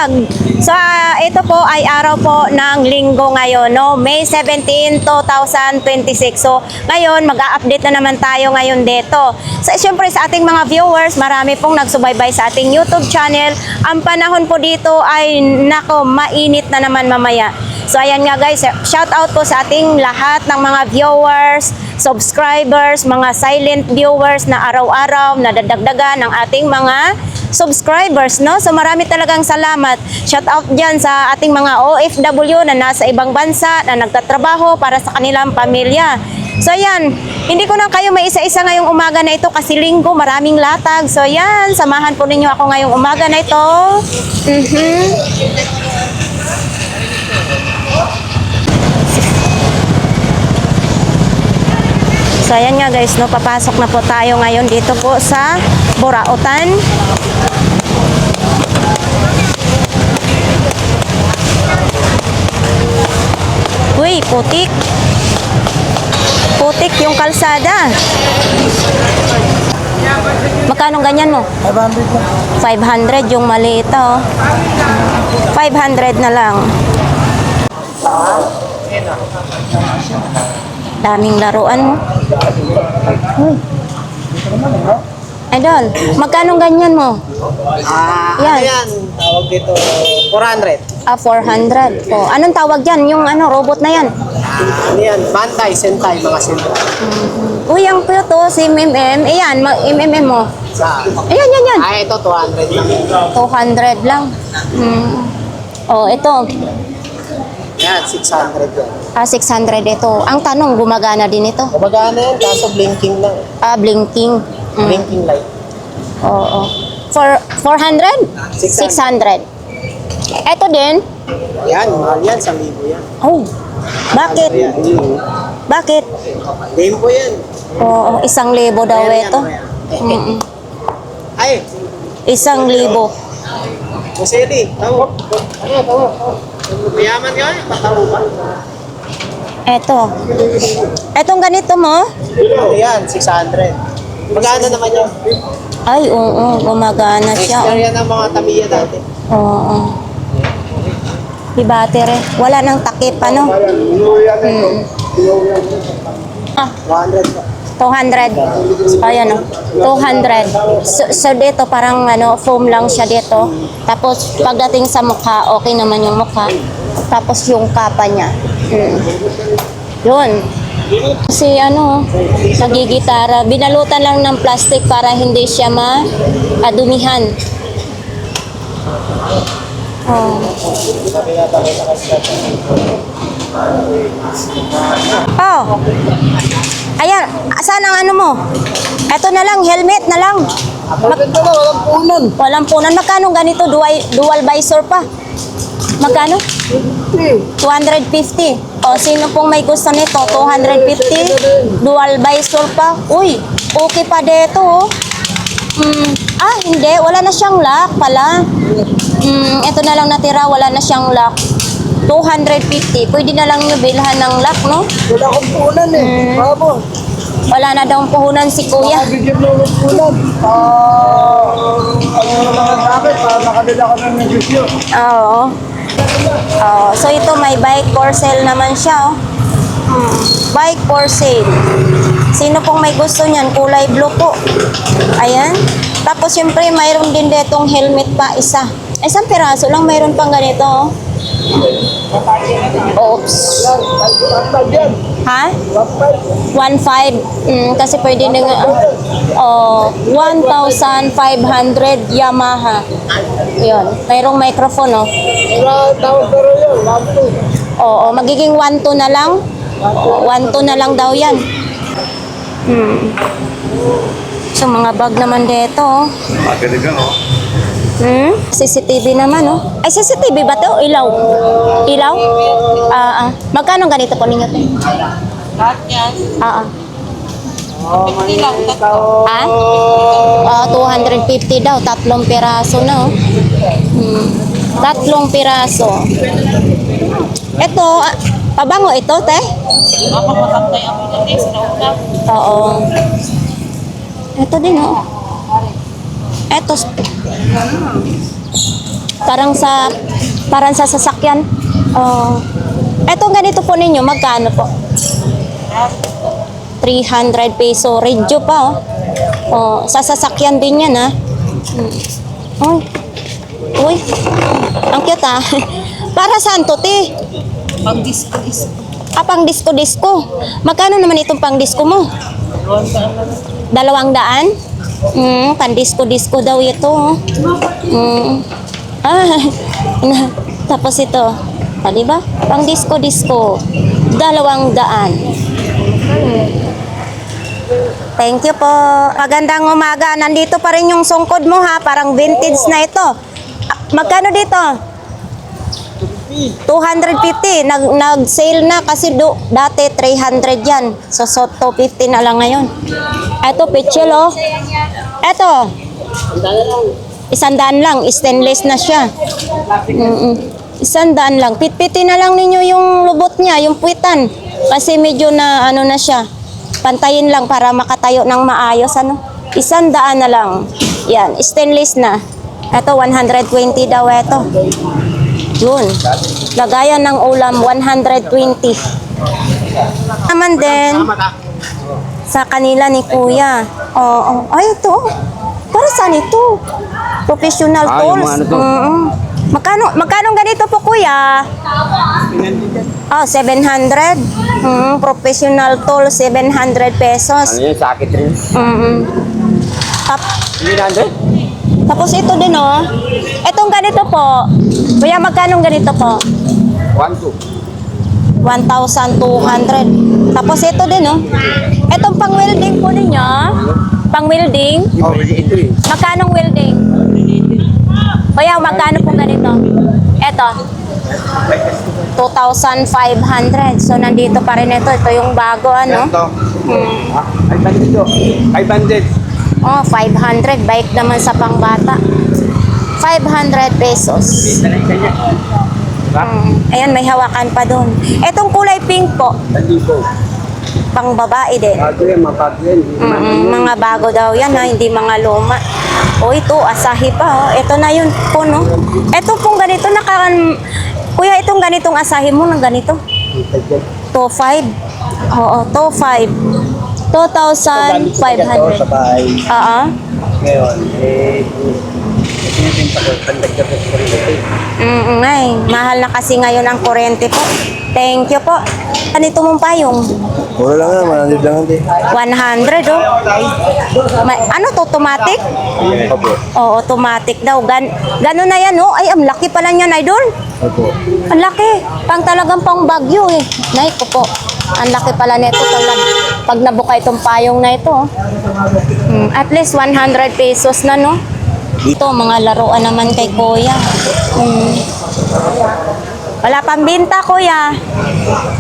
vlog. So, ito po ay araw po ng linggo ngayon, no? May 17, 2026. So, ngayon, mag-a-update na naman tayo ngayon dito. So, syempre sa ating mga viewers, marami pong nagsubaybay sa ating YouTube channel. Ang panahon po dito ay, nako, mainit na naman mamaya. So, ayan nga guys, shout out po sa ating lahat ng mga viewers, subscribers, mga silent viewers na araw-araw nadadagdagan ng ating mga subscribers, no? So marami talagang salamat. Shout out dyan sa ating mga OFW na nasa ibang bansa na nagtatrabaho para sa kanilang pamilya. So ayan, hindi ko na kayo may isa-isa ngayong umaga na ito kasi linggo, maraming latag. So ayan, samahan po ninyo ako ngayong umaga na ito. So ayan nga guys, no, papasok na po tayo ngayon dito po sa Burautan. Uy, putik. Putik yung kalsada. Magkano ganyan mo? 500 yung maliit, oh. 500 na lang. Daming laruan mo. Idol, magkano ganyan mo? Yan. Ano yan? Tawag dito, 400. 400. Oh, anong tawag dyan? Yung ano, robot na yan? Ano yan? Bantay, sentai, mga sentai. Uy, ang to, si MMM. Ayan, MMM mo. Saan? Ayan, yan, yan. Ito, 200 lang. 200 lang. Oh, ito. Yan, 600 yan. 600 ito. Ang tanong, gumagana din ito? Kumagana yan, kaso blinking lang. Blinking. Blinking light. Oo. For 400? 600. Ito din? Yan, mahal yan, 1,000 yan. Oh, bakit? Yan. Bakit? Game po yan. Oo, 1,000 daw ito. Ay, 1,000. Kuseli, tawo. Tawo. Mayaman yun, patawo ba? Ito. Etong ganito mo? Yan, 600. Magkano naman yun? Ay, oo, gumagana siya. Extra yan ang mga Tamiya dati. Oo. Di battery. Wala nang takip, ano? 100 po. 200. Ayan o. 200. So dito parang ano, foam lang siya dito. Tapos pagdating sa mukha, okay naman yung mukha. Tapos yung kapa niya. Yun. Kasi ano, nagigitara. Binalutan lang ng plastic para hindi siya madumihan. Oh. Oh. Ayan, saan ang ano mo? Ito na lang, helmet na lang. Walang punan. Walang punan. Magkano ganito? Dual visor pa. Magkano? 250. O, sino pong may gusto nito? 250. Dual visor pa. Uy, okay pa dito, oh. Hindi. Wala na siyang lock pala. Ito na lang natira. Wala na siyang lock. 250. Pwede na lang nyo bilhan ng lock, no? Wala akong punan eh. Bravo. Wala na daw puhunan si kuya. Bigyan mo ng punan. Ano naman bakit? Para makabila ka ng negosyo. Oo. So ito may bike for sale naman siya, oh. Bike for sale. Sino pong may gusto niyan? Kulay blue po. Ayan. Tapos syempre mayroon din ditong helmet pa isa. Isang piraso lang mayroon pang ganito, oh. Oops. Ha? 1.5. Kasi pwede na nga. 1,500 Yamaha. Yun. Mayroong microphone, oh. Tawag pero yun. Oo, magiging 1.2 na lang. 1.2 na lang daw yan. So, mga bag naman dito, oh. Maganda oh. CCTV naman, oh. Ay, CCTV ba to? Ilaw? Ilaw? Magkano ganito po ninyo? Lahat yan. Hindi lang, 250 daw. 3 piraso na, oh. 3 piraso. Ito, pabango ito, te? Mapapatay ang mga sa nauna. Oo. Ito din, oh. Ito. Parang sa sasakyan. Oh. Etong ganito po ninyo, magkano po? 300 peso. Radyo pa, oh. Oh, sa sasakyan din yan, ha? Uy. Uy. Ang cute, ha? Para saan to, te? Pang disco-disco. Pang disco-disco. Magkano naman itong pang disco mo? 200? Pang disco-disco daw ito, oh. Ah, tapos ito. Di ba? Pang disco-disco. 200. Thank you po. Magandang umaga. Nandito pa rin yung sungkod mo, ha. Parang vintage na ito. Magkano dito? 250. Nag-sale na kasi dati 300 yan. So 250 na lang ngayon. Ito, pichel, oh. Ito. 100 lang. Stainless na siya. 100 lang. Pitpitin na lang ninyo yung lubot niya, yung puwitan. Kasi medyo na ano na siya. Pantayin lang para makatayo ng maayos, ano. 100 na lang. Yan, stainless na. Ito 120 daw ito. Yun. Lagayan ng ulam 120. Naman din sa kanila ni Kuya. Oo. Ay, ito. Para saan ito? Professional tools. Magkano ganito po, Kuya? 700. Professional tool, 700 pesos. Ano yun? Sakit rin. 300? Tapos ito din, oh. Itong ganito po. Kuya, magkano ganito po? 1,200. Tapos ito din, oh. Itong pang-welding po ninyo. Pang-welding. Oh, ito eh. Magkano welding? Kuya, magkano po ganito? Ito. 2,500. So, nandito pa rin ito. Ito yung bago, ano? Ay, bandit ito. Ay, bandit. Oh, 500. Bike naman sa pangbata. 500 pesos. Ayan, may hawakan pa doon. Etong kulay pink po. Bandito. Pang babae din. Bago yan, mapag yan. Mga bago daw yan, ha? Hindi mga luma. O, ito, Asahi pa. Oh. Ito na yun po, no? Ito pong ganito, Kuya, itong ganitong Asahi mo ng ganito? 2,500. Oo, 2,500. 2,500. Sa bahay. Oo. Ngayon, pinipinta ko, pandagdag ko sa kuryente. Ngay, mahal na kasi ngayon ang kuryente po. Thank you po. Ganito mong payong? Mura lang nga, 100 lang hindi. 100, oh. Ano to, automatic? Opo. Oo, automatic daw. Gano'n na yan, oh. Ay, ang laki pala niyan, idol. Opo. Ang laki. Talagang pang bagyo, eh. Nay, ko po. Ang laki pala nito pag nabuka itong payong na ito, oh. At least 100 pesos na, no? Ito, mga laruan naman kay Kuya. Wala pang binta, Kuya.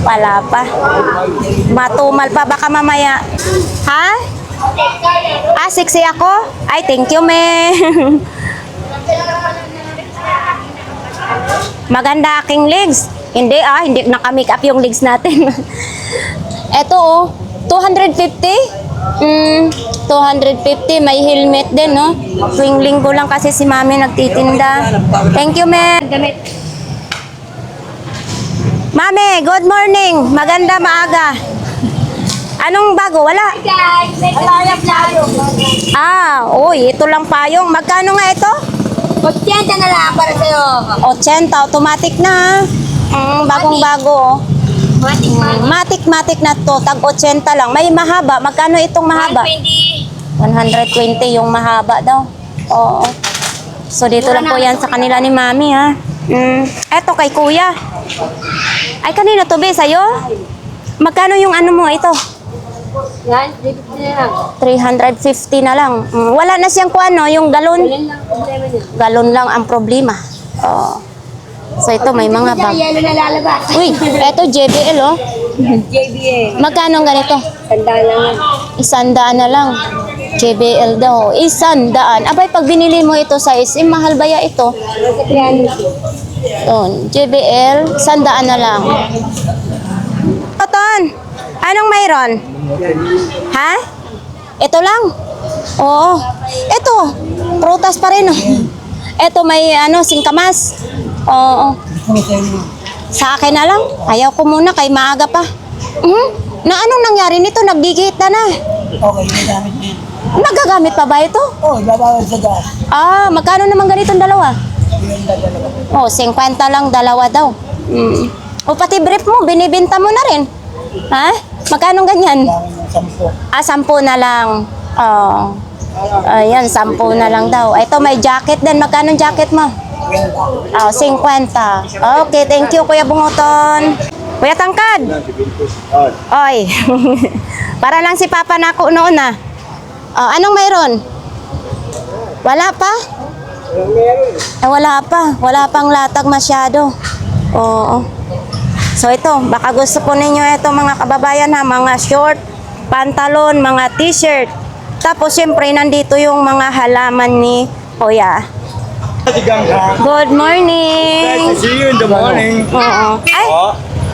Wala pa. Matumal pa baka mamaya. Ha? Sexy ako? Ay, thank you, me. Maganda aking legs. Hindi naka-make up yung legs natin. Eto, oh. 250? 250. May helmet din, no? Tuwing linggo lang kasi si Mami nagtitinda. Thank you, me. Mami, good morning. Maganda maaga. Anong bago? Wala. Ito lang payong. Magkano nga ito? 80 na lang para sa'yo. 80, automatic na. Bagong-bago. Matic na to. Tag 80 lang. May mahaba. Magkano itong mahaba? 120 yung mahaba daw. Oo. So, dito lang po yan sa kanila ni Mami, ha? Eto kay Kuya. Ay, kanina to, be, sa'yo? Magkano yung ano mo, ito? Yan, 350 na lang. 350 na lang. Wala na siyang kuano, yung galon. Yan lang problema niya. Galon lang ang problema. Oo. So, ito, may mga bag. Yan na lalabas. Uy, eto, JBL, oh. JBA. Magkano ang ganito? Tanda lang yan. 100 na lang. JBL daw. 100. Abay, pag binili mo ito sa SM, mahal ba ya ito? Yan. Yun, JBL, 100 na lang. Oton, anong mayroon? Ha? Ito lang? Oo. Ito, prutas pa rin. Oh. Eto may singkamas. Oo. Sa akin na lang. Ayaw ko muna kay maaga pa. Na anong nangyari nito? Nagdigit na na. Okay, nagamit niya. Nagagamit pa ba ito? Oh, babawal sa gas. Magkano naman ganitong dalawa? Yung dalawa. 50 lang dalawa daw. O pati brief mo, binibenta mo na rin. Ha? Magkano ganyan? 10. 10 na lang. Ayan, 10 na lang daw. Ito may jacket din. Magkano jacket mo? 50. Okay, thank you Kuya Bunguton. Kuya Tangkad. Oy. Para lang si Papa nako noon anong mayroon? Wala pa? Wala pa. Wala pang latag masyado. Oo. So ito, baka gusto po ninyo ito mga kababayan mga short, pantalon, mga t-shirt. Tapos syempre nandito yung mga halaman ni Kuya. Good morning. Nice to see you in the morning. Oo. Ay,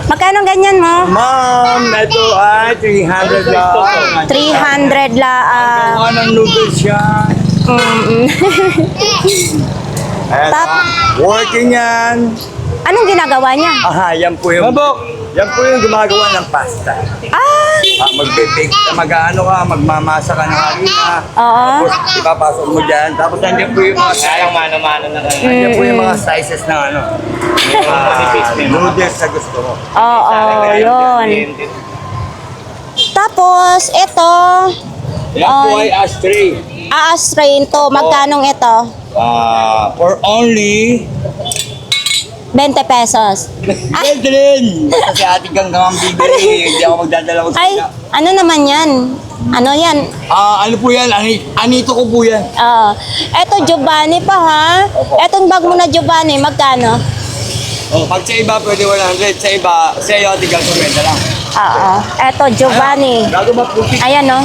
magkano ganyan mo? Ma'am, ito ay 300 lang. 300 laang. Anong noodles yan? Working yan. Anong ginagawa niya? Yan po yung gumagawa ng pasta. Magbe-bake ka, magmamasa ka ng harina. Oo. Tapos ipapasok mo dyan. Tapos nandiyan po yung mga nandiyan po yung mga slices ng noodles na gusto mo. Oo, yun. Tapos, ito, Yan po ay ashtray. astrain to. Magkanong ito? For only 20 pesos. Pwede rin! Kasi ating kang bibili, hindi ako magdadala ko sa Ay, ano naman yan? Ano yan? ano po yan? Anito ko po yan. Eto Giovanni pa ha? Etong bag mo na Giovanni, magkano? Pag sa iba, pwede 100. Sa iba, sa iyo, ating kang 20 lang. Eto Giovanni. Gago ba puti? Ayan no?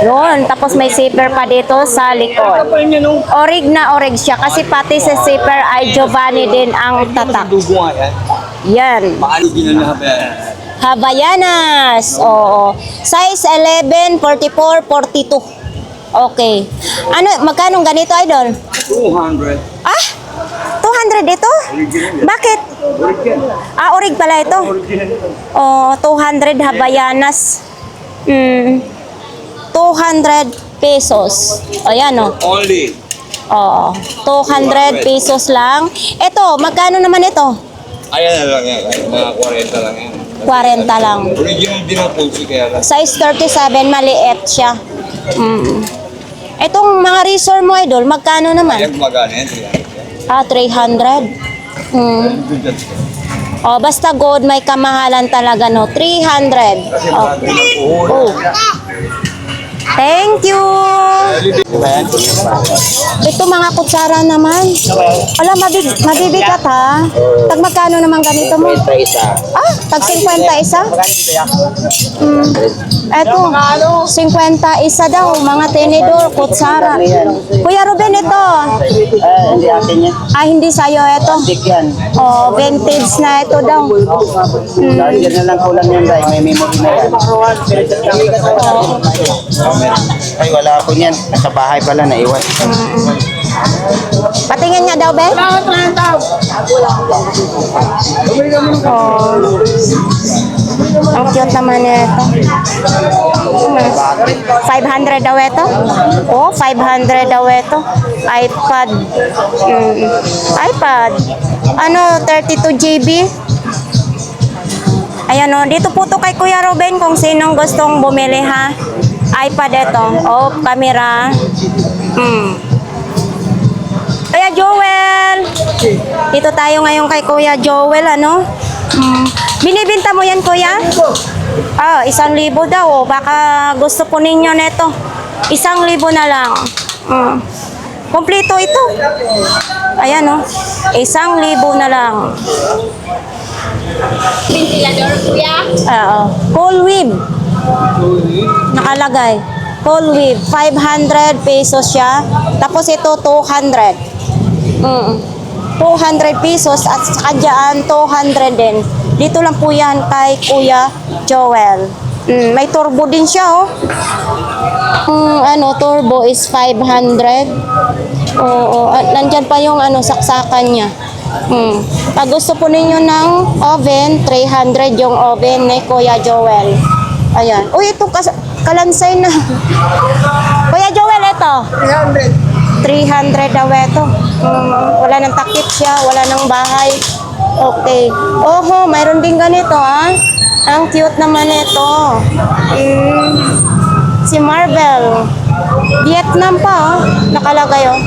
Yun, tapos may zipper pa dito sa likod. Orig na orig siya kasi pati sa zipper ay Giovanni din ang tatak. Dugo nga yan. Yan. Paano ginanahan yan? Havaianas. Oo. Size 11, 44, 42. Okay. Magkano ganito, idol? 200. 200 ito? Bakit? Original. Orig pala ito. Original. 200 Havaianas. 200 pesos. Ayan Only. 200 pesos lang. Ito, magkano naman ito? Ayan na lang yan. Mga 40 lang yan. 40 lang. Original din ang pulsi kaya lang. Size 37, maliit siya. Itong mga resort mo, idol, magkano naman? Ayan gumagana yan. 300. Basta gold, may kamahalan talaga, no? 300. Kasi bago lang po. Oh. Thank you! Ito mga kutsara naman. Wala, mabibigat ha. Tag magkano naman ganito mo? Tag 50 isa? Eto, 50 isa daw. Mga tenedor, kutsara. Kuya Ruben, ito. Hindi akin yan. Hindi sa'yo ito. Stick yan. Vintage na ito daw. Charger na lang kulang yan, dahil may memory na yan. Ay, wala ako niyan. Nasa bahay pala, naiwan. Patingin nga daw, be. Ang cute naman nito. 500 daw ito? 500 daw ito. iPad. iPad. 32 GB. Ayan dito po to kay Kuya Ruben kung sinong gustong bumili ha. iPad ito. Camera. Kuya Joel. Dito tayo ngayon kay Kuya Joel, Binibenta mo yan, Kuya? 1,000 daw. Baka gusto po ninyo nito. 1,000 na lang. Kompleto ito. Ayan, 1,000 na lang. Ventilador, kuya. Cool whip. Nakalagay. Cool whip. 500 pesos siya. Tapos ito, 200. 200 pesos at saka dyan, 200 din. Dito lang po yan kay Kuya Joel. May turbo din siya, turbo is 500. Oo, at nandyan pa yung ano, saksakan niya. Pag gusto po ninyo ng oven, 300 yung oven ni Kuya Joel. Ayan. Uy, ito kalansay na. Kuya Joel, ito. 300 daw ito. Wala nang takip siya, wala nang bahay. Okay. Oho, mayroon din ganito, ha? Ang cute naman ito. Si Marvel. Vietnam pa, oh. Nakalagay, oh.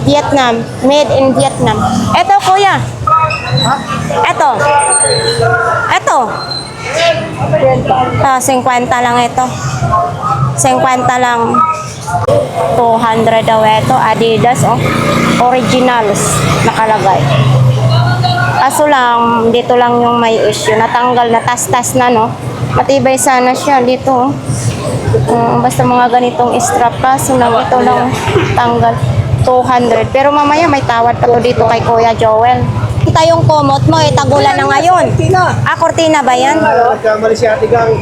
Vietnam. Made in Vietnam. Ito, kuya. Ito. Ito. 50 lang ito. 50 lang. 200 daw ito. Adidas, oh. Originals. Nakalagay. Kaso lang, dito lang yung may issue. Natanggal, natas-tas na, no? Matibay sana siya dito, oh. Basta mga ganitong strap, kaso lang ito lang tanggal. 200. Pero mamaya may tawad pa to dito kay Kuya Joel. Kita yung kumot mo, tagulan na ngayon. Cortina ba yan? Kamali si Ate Gang.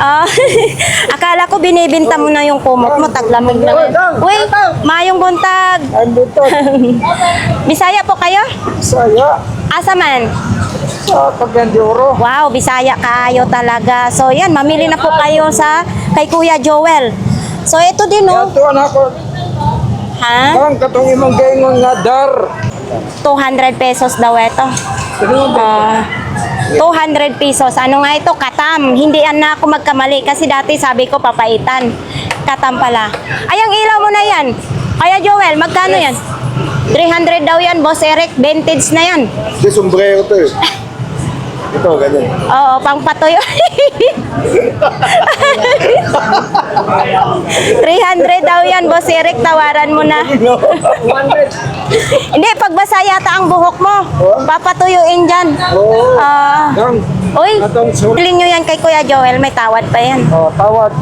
Akala ko binibinta mo na yung kumot mo, taglamig na. Uy, mayong buntag. Andito. Bisaya po kayo? Saya. Asa man? Sa Cagayan Wow, Bisaya kayo talaga. So yan, mamili na po kayo sa kay Kuya Joel. So ito din, oh. Ito anak ko. Ha? Ang katong imong gaingon nga dar. 200 pesos daw ito. 200 pesos. Ano nga ito? Katam. Hindi yan na ako magkamali kasi dati sabi ko papaitan. Katam pala. Ay, ang ilaw mo na yan. Kaya Joel, magkano yan? 300 daw yan, Boss Eric. Vintage na yan. Di sombrero to eh. Ito, ganyan. Oo, pang patoy. 300 daw yan, Boss Eric. Tawaran mo na. 100. Hindi, pagbasa yata ang buhok mo. Papatuyuin dyan. Oo. Gang. Uy, Atong sul- bilhin nyo yan kay Kuya Joel. May tawad pa yan. Oh, tawad.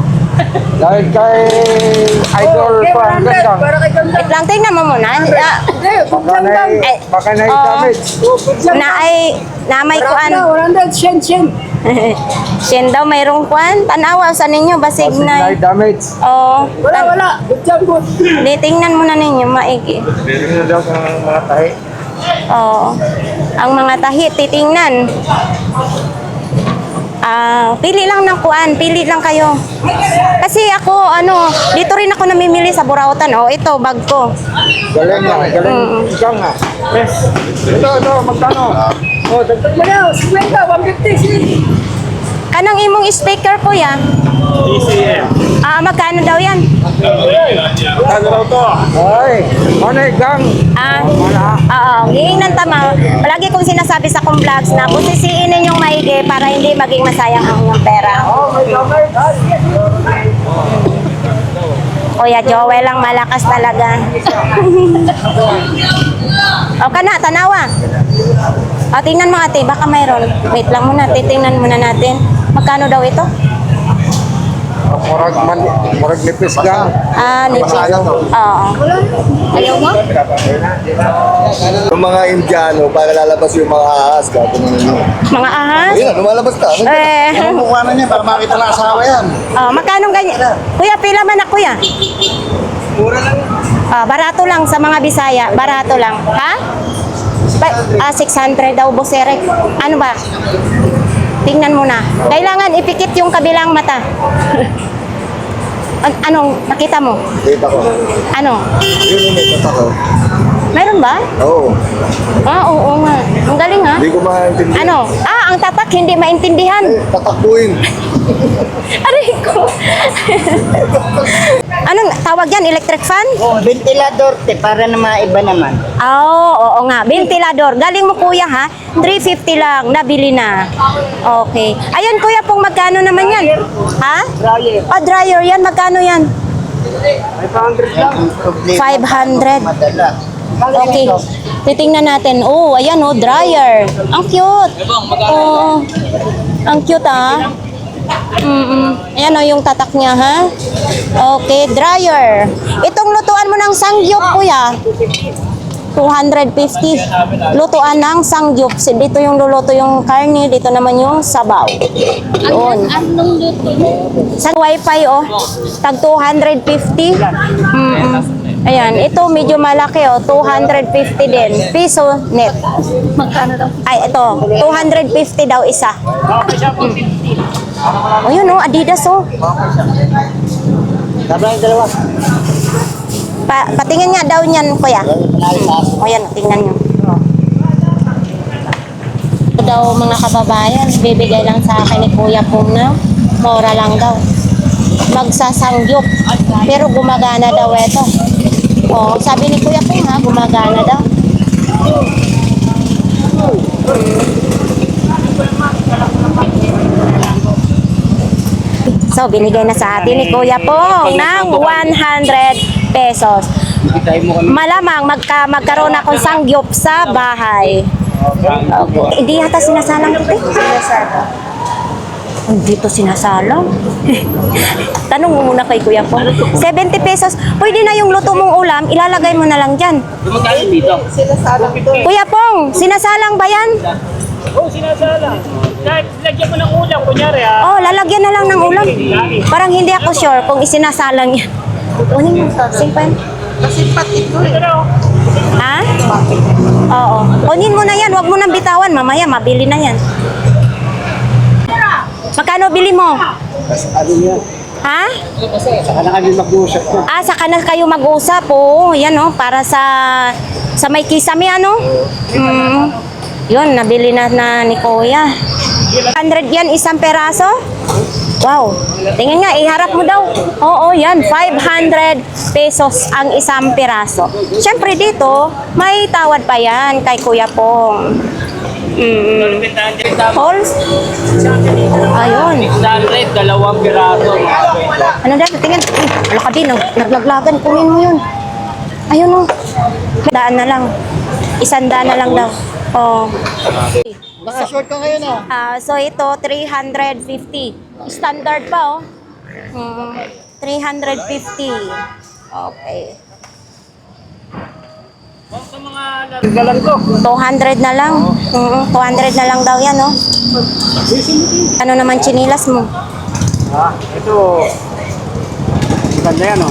Dahil kay Idol pa ang gandang. Wait lang, tingnan mo muna. Baka na damage. Na may kuan. 100, shen. Sien daw mayroong kuan. Tanawa sa ninyo, basig na. damage. Oo. Wala. Di, tingnan mo na ninyo, maigi. Meron na daw sa mga tahi. Oo. Ang mga tahi, titingnan. Pili lang ng kuan, pili lang kayo. Kasi ako, dito rin ako namimili sa Burautan. Oh, ito, bag ko. Galing na, galing. Ikaw nga. Yes. Ito, magkano? Oh, dagdag mo na. 150. Kanang imong speaker, kuya? ECM. Magkano daw yan? Ano daw to? Ay, ano gang? Oo, hihingan tama. Palagi kong sinasabi sa kong vlogs na busisiin ninyong maigi para hindi maging masayang ang inyong pera. Oh, may damage. Kuya Joel lang malakas talaga. O kana, tanawa. O, tingnan mo ate, baka mayroon. Wait lang muna, titingnan muna natin. Magkano daw ito? Murag nipis gang. Nipis. Oo. Ayaw mo? Yung mga Indiano, para lalabas yung mga ahas, gagawin mo nyo. Mga ahas? Ayun, lumalabas ka. Eh. Mukha na niya para makita na asawa yan. Magkano ganyan? Kuya, pila man na kuya? Mura lang. Barato lang sa mga Bisaya. Barato lang. Ha? 600 daw, Boss Eric. Ano ba? Tingnan mo na. Kailangan ipikit yung kabilang mata. Anong nakita mo? Kita ko. Ano? Yun yung may kata ko. Meron ba? Oo. Oo nga. Ang galing ha? Hindi ko maintindihan. Ano? Ang tatak hindi maintindihan. Tatakbuhin. Aray ko. Anong tawag yan? Electric fan? Ventilador, para na maiba naman. Oo nga. Ventilador. Galing mo kuya ha? 350 lang. Nabili na. Okay. Ayun kuya, pong magkano naman yan? Ha? Dryer. Dryer yan. Magkano yan? 500 lang. 500. Madala. Okay. Titingnan natin. Oh, ayan oh, dryer. Ang cute. Oh. Ang cute ah. Ayan oh, yung tatak niya ha. Okay, dryer. Itong lutuan mo ng sangyup kuya. 250. Lutuan ng sangyup. Dito yung luluto yung karne, dito naman yung sabaw. Doon. Anong luto mo? Sa wifi oh. Tag 250. Ayan, ito medyo malaki oh, 250 din. Piso net. Magkano daw? Ay, ito, 250 daw isa. O yun oh, Adidas oh. Sabay yung dalawa. Patingin nga daw niyan, kuya. O yan, tingnan nyo. Ito daw mga kababayan, bibigay lang sa akin ni Kuya Pong na mura lang daw. Magsasangyup. Pero gumagana daw ito. O, sabi ni Kuya Pong ha, gumagana daw. So, binigay na sa atin ni Kuya Pong ng 100 pesos. Malamang magkaroon akong sangyup sa bahay. Okay. Hindi yata sinasalang ito. Dito sinasalang. Tanong mo muna kay Kuya Pong. 70 pesos. Pwede na yung luto mong ulam, ilalagay mo na lang dyan. Kuya Pong, sinasalang ba yan? Oh, sinasalang. Lagyan mo ng ulam, kunyari Oh, lalagyan na lang ng ulam. Parang hindi ako sure kung isinasalang yan. Kunin mo. Simpan. Ito na, Ha? Oo. Kunin mo na yan. Huwag mo nang bitawan. Mamaya, mabili na yan. Magkano bili mo? Ano niya? Ha? Saka na kami mag-uusap ko. Ah, saka na kayo mag-usap. Oo, yan oh. Para sa may kisame, ano? Yun, nabili na ni Kuya. 100 yan, isang peraso? Wow. Tingin nga, iharap mo daw. Oo, yan. 500 pesos ang isang peraso. Siyempre dito, may tawad pa yan kay Kuya Pong. Halls? Ayun. 100, dalawang piraso. Ano daw? Tingin. Wala ka din. Naglaglagan. Kunin mo yun. Ayun oh. Daan na lang. 100 na lang daw. Oh. Baka short ka ngayon So ito, 350. Standard pa, oh. 350. Okay. Sa mga galang ko. 200 na lang. 200 na lang daw yan, oh. Ano naman chinilas mo? Ito. Ganda yan, oh.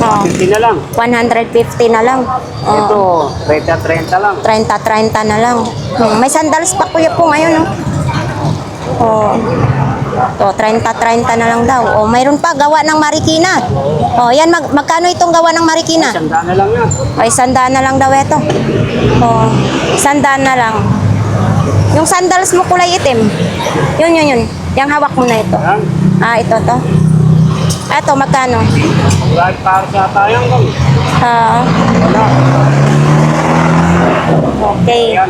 Oh, 50 na lang. 150 na lang. Ito, Oh, 30 lang. 30 na lang. May sandals pa Kuya po ngayon, oh. Oh. To, 30 na lang daw. Oh, mayroon pa gawa ng Marikina. Oh, yan magkano itong gawa ng Marikina? Sanda na lang yan. Ay, 100 na lang daw ito. Oh, 100 na lang. Yung sandals mo kulay itim. Yun. Yung hawak mo na ito. Yan. Ah, ito to. Ito, magkano? Right para sa tayang ko. Ah, Wala. okay. Yan.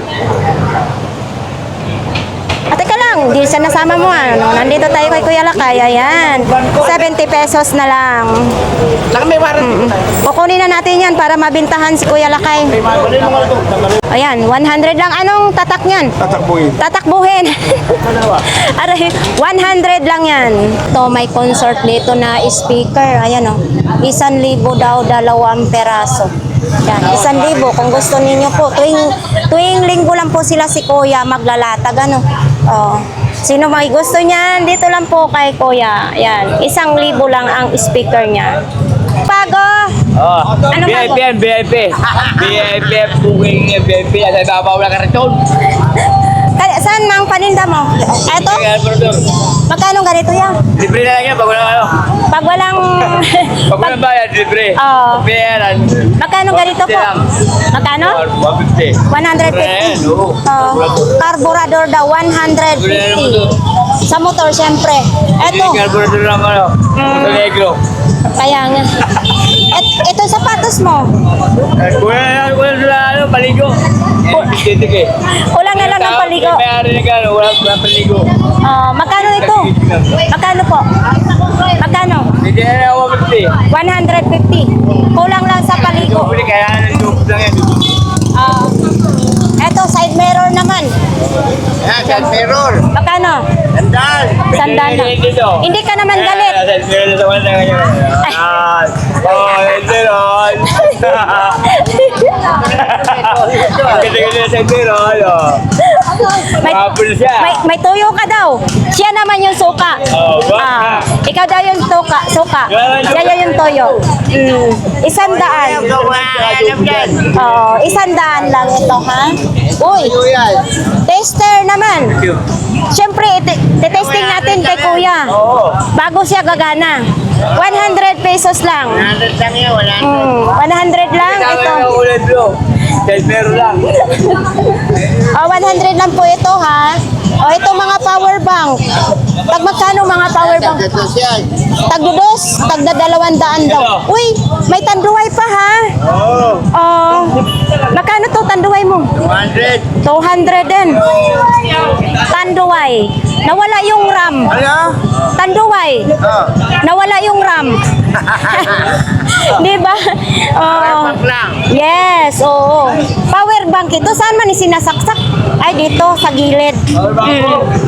Teka lang, di siya nasama mo ano. Nandito tayo kay Kuya Lakay. Ayan. 70 pesos na lang. Lang may warranty. Kukunin na natin yan para mabintahan si Kuya Lakay. Ayan, 100 lang. Anong tatak niyan? Tatakbuhin. Tatakbuhin. Aray, 100 lang yan. Ito, may concert dito na speaker. Ayan o. 1,000 daw, 2 peraso. Yan, 1,000 kung gusto ninyo po. Tuwing linggo lang po sila si Kuya maglalatag. Ano? Oh. Sino may gusto niyan? Dito lang po kay Kuya. Yan, 1,000 lang ang speaker niya. Pago! Oh, Ano ba VIP po? yan, VIP. VIP, booking niya, VIP. Sa ibabaw na kariton. Saan ang paninda mo? Eto? Magkano ganito yan? Libre na lang yan, pag walang ano. Pag walang... Pag walang bayad, libre. Oo. Bayaran. Magkano ganito po? Magkano? 150. 150. Oo. Carburador daw, 150. Sa motor, syempre. Eto, Hindi carburetor lang ano. Sa negro. kaya nga. Ito sapatos mo. Kuya sila ano, paligo. Titik eh. Kulang na lang ng paligo. May ari na gano'n, walang paligo. Magkano ito? Magkano po? Magkano? Hindi na ako 150. 150. Kulang lang sa paligo. Huli kaya nag-dupot lang yan. Eto, side mirror naman. Yan, side mirror. Magkano? Sandal. Sandal na. Hindi ka naman galit. Side mirror na sa wala ngayon. Yan. Oh, hindi ron. Ganda-ganda sa side mirror. Kapul siya. may tuyo ka daw. Siya naman yung suka. Ikaw daw yung suka. Siya yung tuyo. 100. 100 lang ito, ha? Uy, tester naman. Siyempre, testing natin kay kuya. Bago siya gagana. 100 pesos lang. 100 lang yan, wala. 100 lang ito. Ulan bro. Pero lang. 100 lang po ito, ha? Ito mga power bank. Magkano mga power bank? Ito siya. Tagdudos, tagda 200 daw. Uy, may tanduay pa, ha? Magkano to tanduay mo? 200. 200 din. Tanduay. Nawala yung RAM. Tanduay. Nawala yung RAM. Di ba? Oo. lang. Yes, oo. Power bank ito. Saan man isinasaksak? Ay, dito, sa gilid. 200.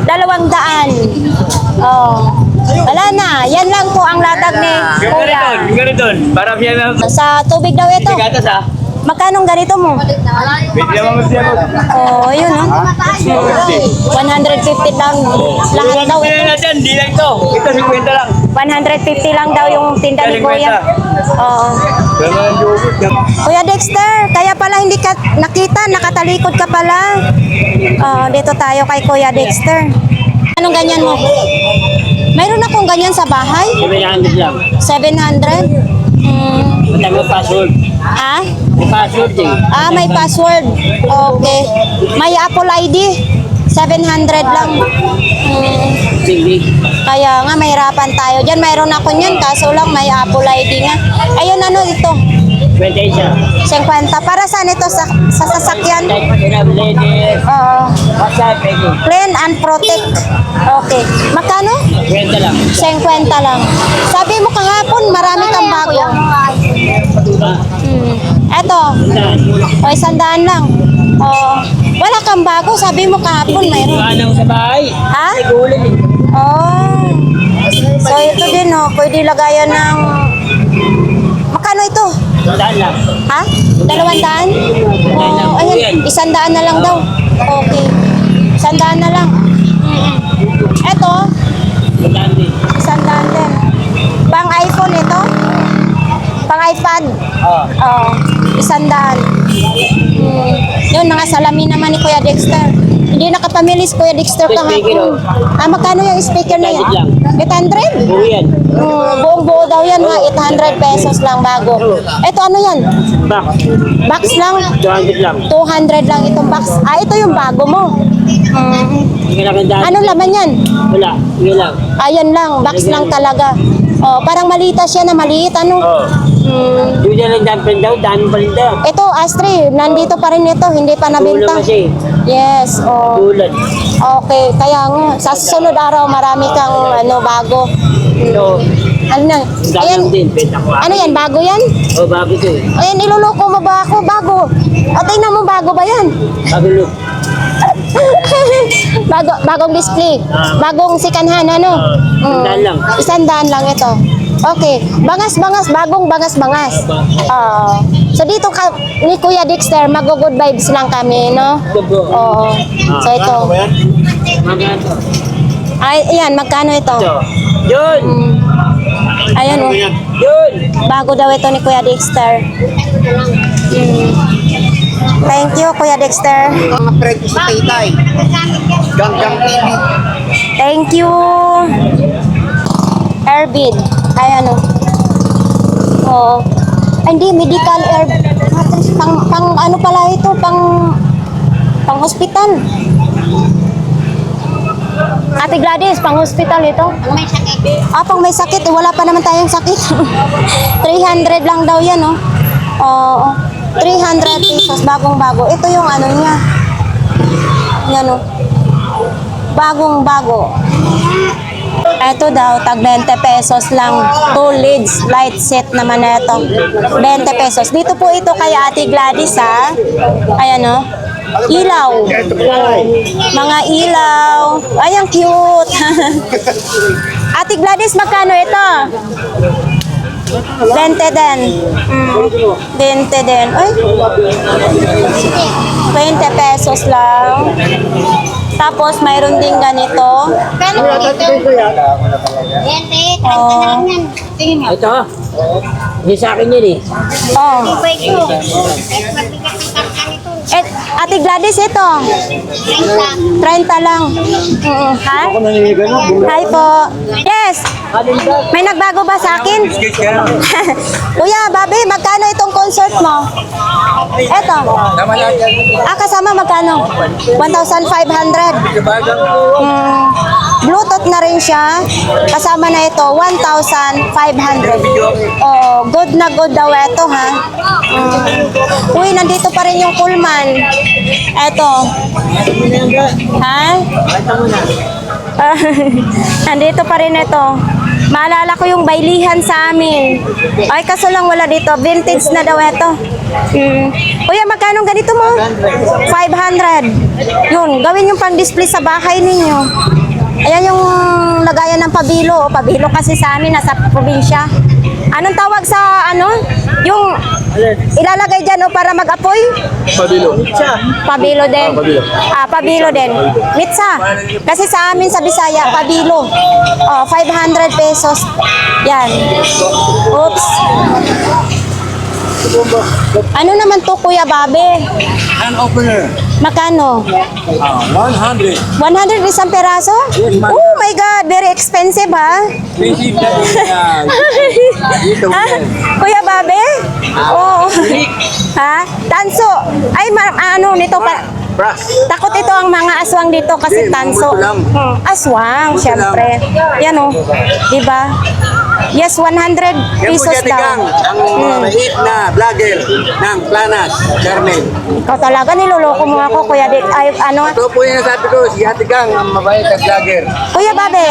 Oh. Wala na. Yan lang po ang latag ni Kuya. Gariton. Para siya na. Sa tubig daw ito. Gatas ha. Magkano ganito mo? Bigyan mo siya mo. Oh, yun, no? 150 lang. Lahat daw ito. natin, di lang to. Ito 50 lang. 150 lang daw yung tinda ni Kuya. Oo. Kuya Dexter, kaya pala hindi ka nakita, nakatalikod ka pala. Dito tayo kay Kuya Dexter. Anong ganyan mo? Mayroon akong ganyan sa bahay? 700 lang. 700? Wala mo password. Ah? May password eh. May password. Okay. May Apple ID. 700 lang. Sige. Kaya nga, mahirapan tayo dyan. Mayroon ako niyan, kaso lang may Apple ID nga. Ayun, ano ito? 20 siya. 50. Para saan ito? Sa sasakyan? Kahit pa sila ladies. Oo. WhatsApp, pwede. Clean and protect. Okay. Magkano? 20 lang. 50 lang. Sabi mo kahapon, marami kang bago. Eto. O, 100 lang. Wala kang bago. Sabi mo kahapon, mayroon. Ano sa bahay? Ha? Ulit eh. So, ito din, pwede lagayan ng... Makano ito? Sandaan lang. Ha? 200? Ayan, 100 na lang daw. Okay. 100 na lang. Eto, Sandaan din. 100 din. Pang iPhone ito? Pang iPad? Oo. 100. Yun, mga salamin naman ni Kuya Dexter. Hindi nakapamili si Kuya Dexter kahapon. Magkano yung speaker na yan? 800? Buo yan. Buong buo daw yan, mga 800 pesos lang bago. Ito ano yan? Back. Box lang? 200 lang. 200 lang itong box. Ito yung bago mo. Hindi ka lang Ano laman yan? Wala. Hindi lang. Ayan lang, box lang talaga. Parang malita siya na maliit, ano? Yung dyan lang dampen daw, dami pa rin daw. Ito, Astrid, nandito pa rin ito, hindi pa nabinta. Tulong kasi. Yes, Tulad. Okay, kaya nga, sa susunod araw, marami kang bago. Ito. Ano na? Ayan, Dami din. Benta ko. ano yan, bago yan? O, bago ito eh. Ayan, niloloko mo ba ako? Bago. Tingnan mo, bago ba yan? Bago look. Bagong display. Bagong sikanhan, ano? 100 lang. 100 lang ito. Okay. Bangas-bangas, bagong bangas-bangas. So dito ni Kuya Dexter, mag-good vibes lang kami, no? Oo. So ito. Mga ito. Ay, ayan, magkano ito? Ito. Yun! Ayan, oh. Yun! Bago daw ito ni Kuya Dexter. Thank you, Kuya Dexter. Mga friend ko sa Taytay. Ganggang TV. Thank you. Airbid. Ay, ano? Oo. Ay, hindi, medical air. Pang ano pala ito? Pang hospital. Ate Gladys, pang hospital ito? Pang may sakit. Pang may sakit. Wala pa naman tayong sakit. 300 lang daw yan, oh. Oo. 300 pesos, bagong-bago. Ito yung ano niya. Yan, oh. Bagong-bago. Ito daw, tag 20 pesos lang. 2 leads, light set naman na ito. 20 pesos. Dito po ito kay Ate Gladys, ha? Ayan, oh. Ilaw. Mga ilaw. Ay, ang cute. Ate Gladys, magkano ito? 20 din. 20 din. Ay, 20 pesos lang. Tapos, mayroon din ganito. Oh. Ito. Hindi sa akin yun eh. Oh. Ate Gladys, ito. 30 lang. Ha? Hi po. Yes. May nagbago ba sa akin? Kuya, Bobby, magkano itong concert mo? Ito. Kasama magkano? 1,500. Bluetooth na rin siya. Kasama na ito, 1,500. Oh, good na good daw ito, ha? Uy, nandito pa rin yung Pullman. Eto. Ha? Nandito pa rin ito. Maalala ko yung bailihan sa amin. Ay, kaso lang wala dito. Vintage na daw ito. Kuya, magkano ganito mo? 500. Yun, gawin yung pang-display sa bahay ninyo. Ayan yung lagayan ng pabilo. Pabilo kasi sa amin, nasa probinsya. Anong tawag sa ano? Yung ilalagay dyan para mag-apoy? Pabilo. Pabilo din. Pabilo din. Mitsa. Kasi sa amin sa Bisaya, pabilo. 500 pesos. Yan. Oops. Ano naman to, Kuya Babe? An opener. Magkano? 100. 100 isang peraso? Oh my God, very expensive ha? Basic na dito. Kuya Babe? Oo. Ha? Tanso. Ay, ano nito pa? Brass. Takot ito ang mga aswang dito kasi Hindi, tanso. buto lang. Aswang, Buto syempre. Yan o. Diba? Yes, 100 Yan po pesos dyan daw. ang maliit na vlogger ng Planas, Carmen. Ikaw talaga, niloloko mo ako, Kuya Dick. Ay, ano? Ito po yung sabi ko, si Ate Gang, ang mabait na vlogger. Kuya Babe.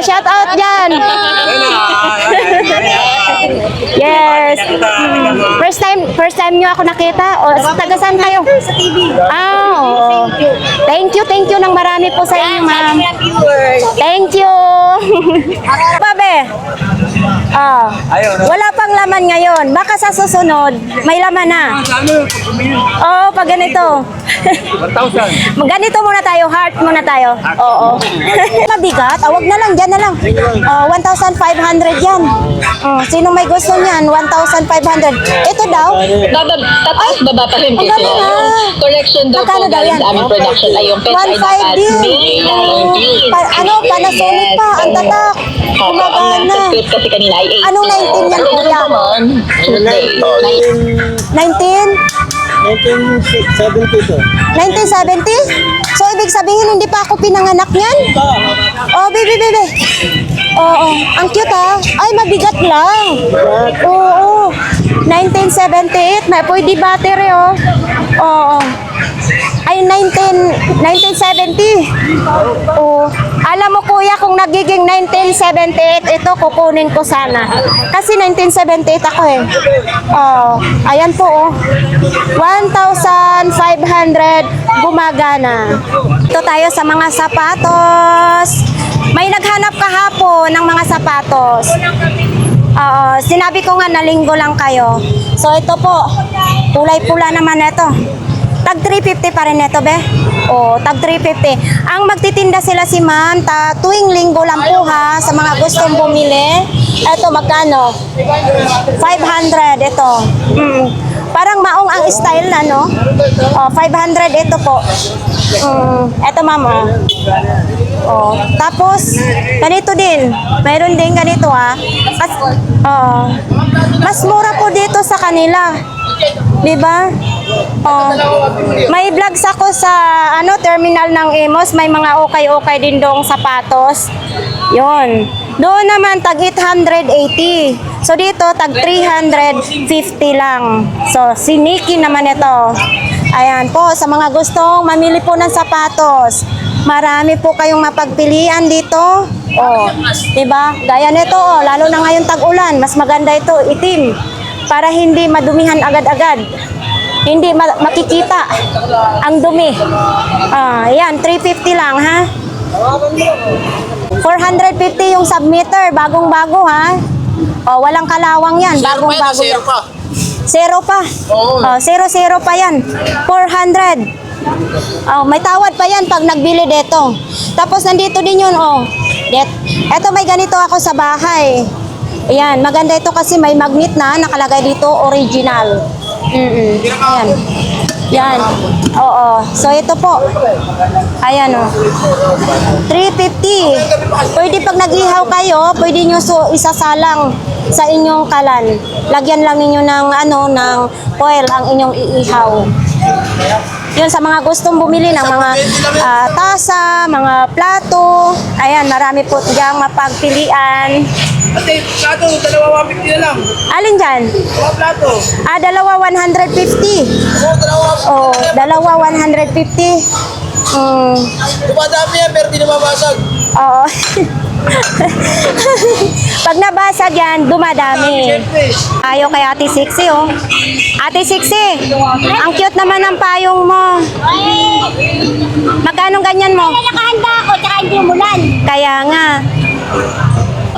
Shout out dyan. Yes. First time nyo ako nakita. O, taga saan kayo? Sa TV. Oo. Thank you ng marami po sa inyo, ma'am. Thank you. Babe. Ayaw na. Wala pang laman ngayon. Baka sa susunod, may laman na. Oo, pag ganito. 1,000. Ganito muna tayo, heart muna tayo. Oo. Mabigat? Wag na lang, dyan na lang. 1,500 yan. Sino may gusto niyan? 1,500. Ito daw? Tapos baba pa rin Ang kasi. galing ah. Correction daw Magkano po daw galing yan? sa aming production ay yung petsa ay 1,500 dapat din. May 19. Panasonic pa, ang tatak. Ang Gumagana. nasa script kasi kanina ay 8. Anong 19 yan, kuya? Tuesday. 19? 1970 to. 1970? So, ibig sabihin, hindi pa ako pinanganak niyan? Oh, baby. Oo, ang cute ha. Ay, mabigat lang. Oo, 1978. May pwede battery oh. Oo. Ay, 1970. Oo. Alam mo kuya, kung nagiging 1978, ito kukunin ko sana. Kasi 1978 ako eh. Oo. Ayan po oh. 1,500 gumagana. Ito tayo sa mga sapatos. May naghanap kahapon ng mga sapatos. Sinabi ko nga na linggo lang kayo. So ito po, kulay pula naman ito. Tag 350 pa rin ito, be. Tag 350. Ang magtitinda sila si ma'am, tuwing linggo lang po ha, sa mga gustong bumili. Ito, magkano? 500 ito. Parang maong ang style na, no? 500 ito po. Ito, ma'am, tapos, ganito din. Mayroon din ganito, ha. Mas mura po dito sa kanila. Diba? May vlogs ako sa terminal ng Emos. May mga okay din doong sapatos. Yon. Doon naman tag 880. So dito tag 350 lang. So siniki naman ito. Ayan po, sa mga gustong mamili po ng sapatos. Marami po kayong mapagpilian dito. Diba? Gaya nito, lalo na ngayon tag-ulan. Mas maganda ito, itim. Para hindi madumihan agad-agad. Hindi makikita ang dumi. Ayan, 350 lang ha. 450 yung submeter, bagong-bago ha. Oh, walang kalawang yan, bagong-bago yan. Zero pa. Zero pa yan. 400. Oh, may tawad pa yan pag nagbili dito. Tapos nandito din yun, oh. Eto may ganito ako sa bahay. Ayan, maganda ito kasi may magnet na nakalagay dito, original. Ayan. Yan. Oo. So ito po. Ayan oh. 350. Pwede pag nag-ihaw kayo, pwede nyo isasalang sa inyong kalan. Lagyan lang ninyo ng ng oil ang inyong iihaw. Yun sa mga gustong bumili ng mga tasa, mga plato. Ayan, marami po diyang mapagpilian. Ate, plato, dalawa 150 na lang. Alin dyan? Dalawa plato. Dalawa 150. Oh, dalawa 150. Dumadami yan, pero di nababasag. Oo. Pag nabasag yan, dumadami. Ayaw kay Ate Sixi, oh. Ate Sixi, ang cute naman ng payong mo. Magkano ganyan mo? Nakahanda ako, tsaka hindi umulan. Kaya nga.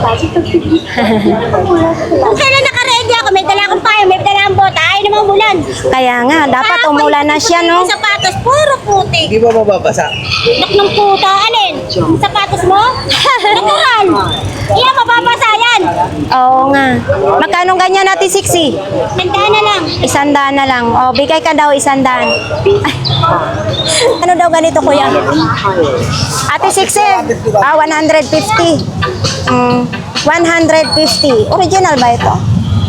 Kung kailan naka-ready ako, may dala akong payo, may dala akong bota, ay namang umulan. Kaya nga, dapat umulan na siya, no? Yung sapatos, puro putik. Di ba mababasa? Nak ng puta, alin? Yung sapatos mo? Natural. Iya, mababasa yan. Oo nga. Magkano ganyan Ate Sixi? Handa na lang. 100 na lang. O, bigay ka daw 100. Ano daw ganito, kuya? Ate Sixi, 150. 150. Original ba ito?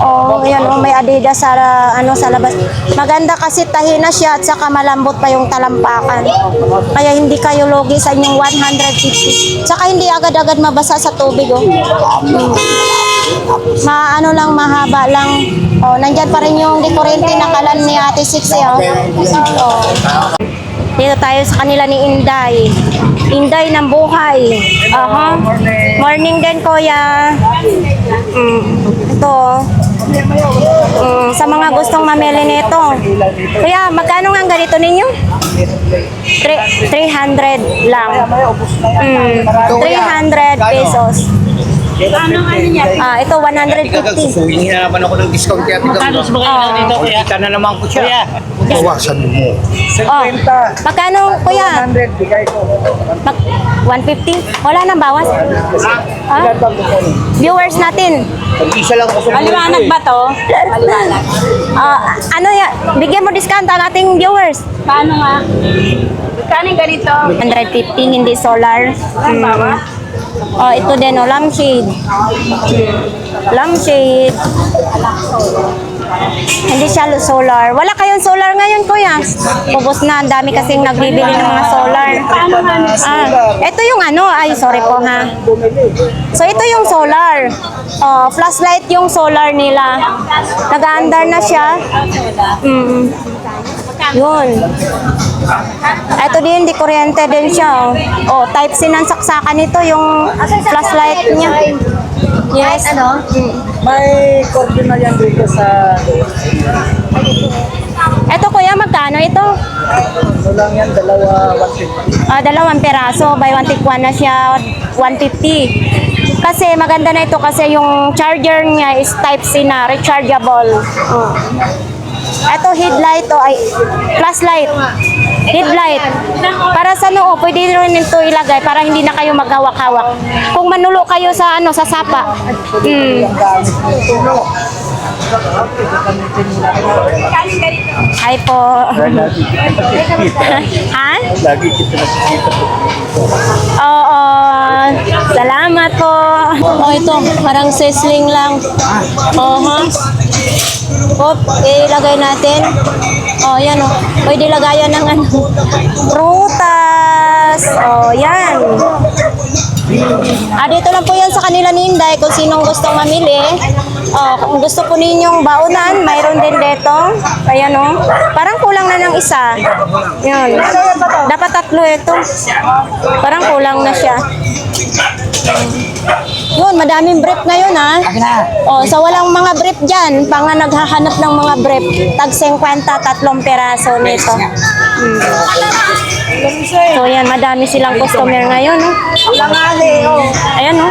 Oh, yan oh, may Adidas sa sa labas. Maganda kasi tahi na siya at saka malambot pa yung talampakan. Kaya hindi kayo lugi sa inyong 150. Saka hindi agad-agad mabasa sa tubig oh. Maano lang, mahaba lang. Oh, nandyan pa rin yung dekorente na kalan ni Ate Sixi oh. Dito tayo sa kanila ni Inday. Inday ng buhay. Aha. Morning din, kuya. Ito. Sa mga gustong mamili nito. Kuya, magkano nga ganito ninyo? 300 lang. 300 pesos. Ito 150. Suhingi na naman ako ng discount kaya kita na naman ko siya. Bawasan mo. Oh, magkano, kuya? 100, bigay ko. 150? Wala nang bawas? Viewers natin. Isa lang ako sa Maliwanag ba to? Maliwanag. Ano ya? Bigyan mo discount ang ating viewers. Paano nga? Kano yung ganito? 150, hindi solar. Oh, ito din, oh, lampshade. Lampshade. Hindi siya solar. Wala kayong solar ngayon, kuya. Ubus na, ang dami kasing nagbibili ng mga solar. Ito yung ay sorry po ha. So ito yung solar. Flashlight yung solar nila. Nag-aandar na siya. Yun. Ito din, di kuryente din siya. Type C ng saksakan nito, yung flashlight niya. Yes. May korte na yan dito sa... Ito kuya, magkano ito? Ano lang yan, dalawa 150. Dalawang peraso, buy one take one na siya, 150. Kasi maganda na ito kasi yung charger niya is type C na, rechargeable. Ito headlight ay flashlight. Headlight. Para sa noo, pwede rin ito ilagay para hindi na kayo maghawak-hawak. Kung manulo kayo sa sa sapa. Hi po. Ha? Lagi kita nakikita po. Oo. Salamat po. Ito, parang sizzling lang. Ilagay natin. Yan o. Pwede lagayan ng prutas. Yan. Dito lang po yan sa kanila ni Inday kung sinong gustong mamili. Kung gusto po ninyong baunan, mayroon din dito. Ayan o. Parang kulang na ng isa. Yan. Dapat 3 ito. Parang kulang na siya. Yun, madaming brief ngayon ha. So walang mga brief dyan. Pang naghahanap ng mga brief. Tag 50, 3 peraso nito. So yan, madami silang customer ngayon, no? Ayan, no?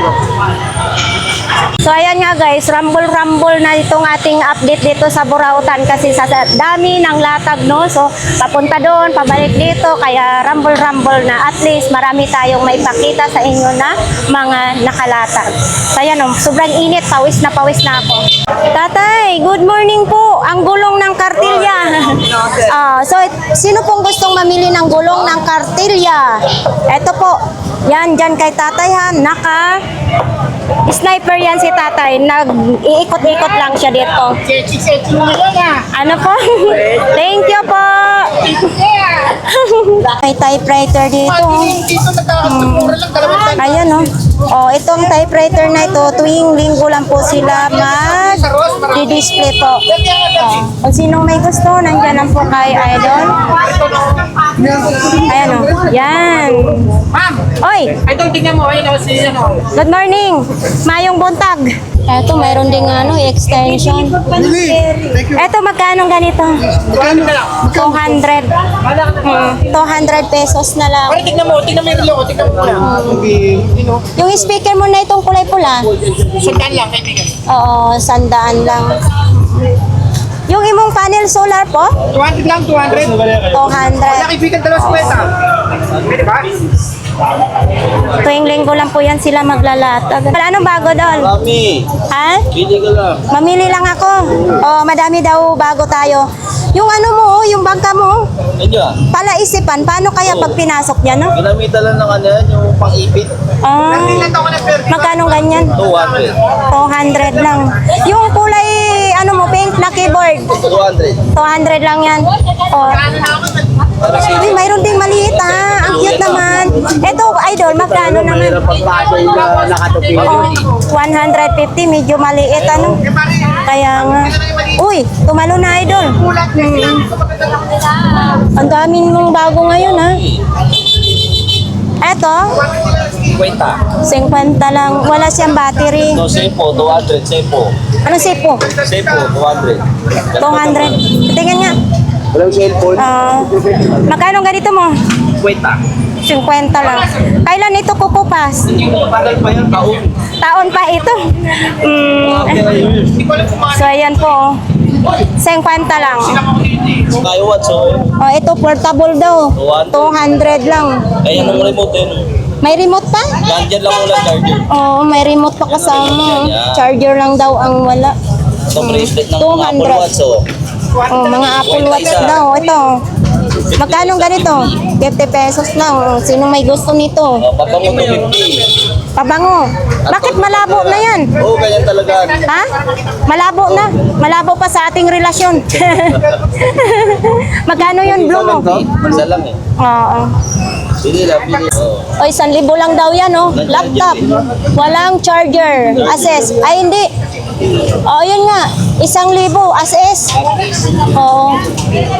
So ayan nga guys, rumble na itong ating update dito sa Burautan kasi sa dami ng latag, no? So papunta doon, pabalik dito, kaya rumble na. At least marami tayong may pakita sa inyo na mga nakalatag. So ayan, no? Sobrang init, pawis na ako. Tatay, good morning po. Ang gulong ng kartilya. So sino pong gustong mamili ng gulong ng kartilya? Eto po. Yan, dyan kay tatay ha. Sniper yan si tatay. Nag-iikot-ikot lang siya dito. Ano po? Thank you po. May typewriter dito. Ayan, no? Oh, itong typewriter na ito, tuwing linggo lang po sila mag-display po. Oh, kung sinong may gusto, nandyan lang po kay Idol. Ayan, no? Yan. Oy! Idol, tingnan mo. Ayun, si ano. Good morning! Mayong buntag. Eto, mayroon ding extension. Eto, magkano ganito? 200. 200 pesos na lang. Pare, tingnan mo yung relo. Tingnan mo muna. Yung speaker mo na itong kulay pula. Sandaan lang, kaibigan. Oo, 100 lang. Yung imong panel solar po? 200 lang, 200. 200. Kaibigan, 250. Pwede ba? Tuwing linggo lang po yan sila maglalatag. Anong bago doon? Mami, Ha? pili ka lang. Mamili lang ako. Oh, madami daw bago tayo. Yung ano mo, yung bangka mo, Ano palaisipan, paano kaya pag pinasok niya, no? Ginamitan lang ng ano yan, yung pang-ipit. Ah, magkano ganyan? 200. 200 lang. Yung kulay, ano mo, pink na keyboard, 200. 200 lang yan. Oh. Uy, mayroon ding maliit ha. Ang cute naman. Ito, idol, magkano naman? Pagpasok na nakatupi. Oh, 150, medyo maliit, ano? Kaya nga. Uy, tumalo na, idol. Ang daming mong bago ngayon, ha? Eto, 50. 50 lang. Wala siyang battery. So, Sepo, 200. Sepo. Ano sipo? Sepo, 200. 200. Tingnan nga. Walang cellphone. Magkano ganito mo? 50. 50 lang. Kailan ito kukupas? Hindi mo tagal pa yan, taon. Taon pa ito. So, ayan po. 50 lang. Kayo what, so? Oh, ito portable daw. 200 lang. Kaya nung remote yun. May remote pa? Nandyan lang ulang charger. Oo, may remote pa kasama. Charger lang daw ang wala. Ito, bracelet ng 200. Apple Watch, so. Oh, mga Apple Watch daw. Ito. Magkano ganito? 50 pesos lang. Sino may gusto nito? Pabango to 50. Pabango. Bakit malabo na yan? Oo, ganyan talaga. Ha? Malabo na. Malabo pa sa ating relasyon. Magkano yun, Blue mo? Isa lang eh. Oo. Pili lang, pili. Oo. O, 1,000 lang daw yan, oh. Laptop. Walang charger. Access. Ay, hindi. O, yun nga. 1,000 access. Oo.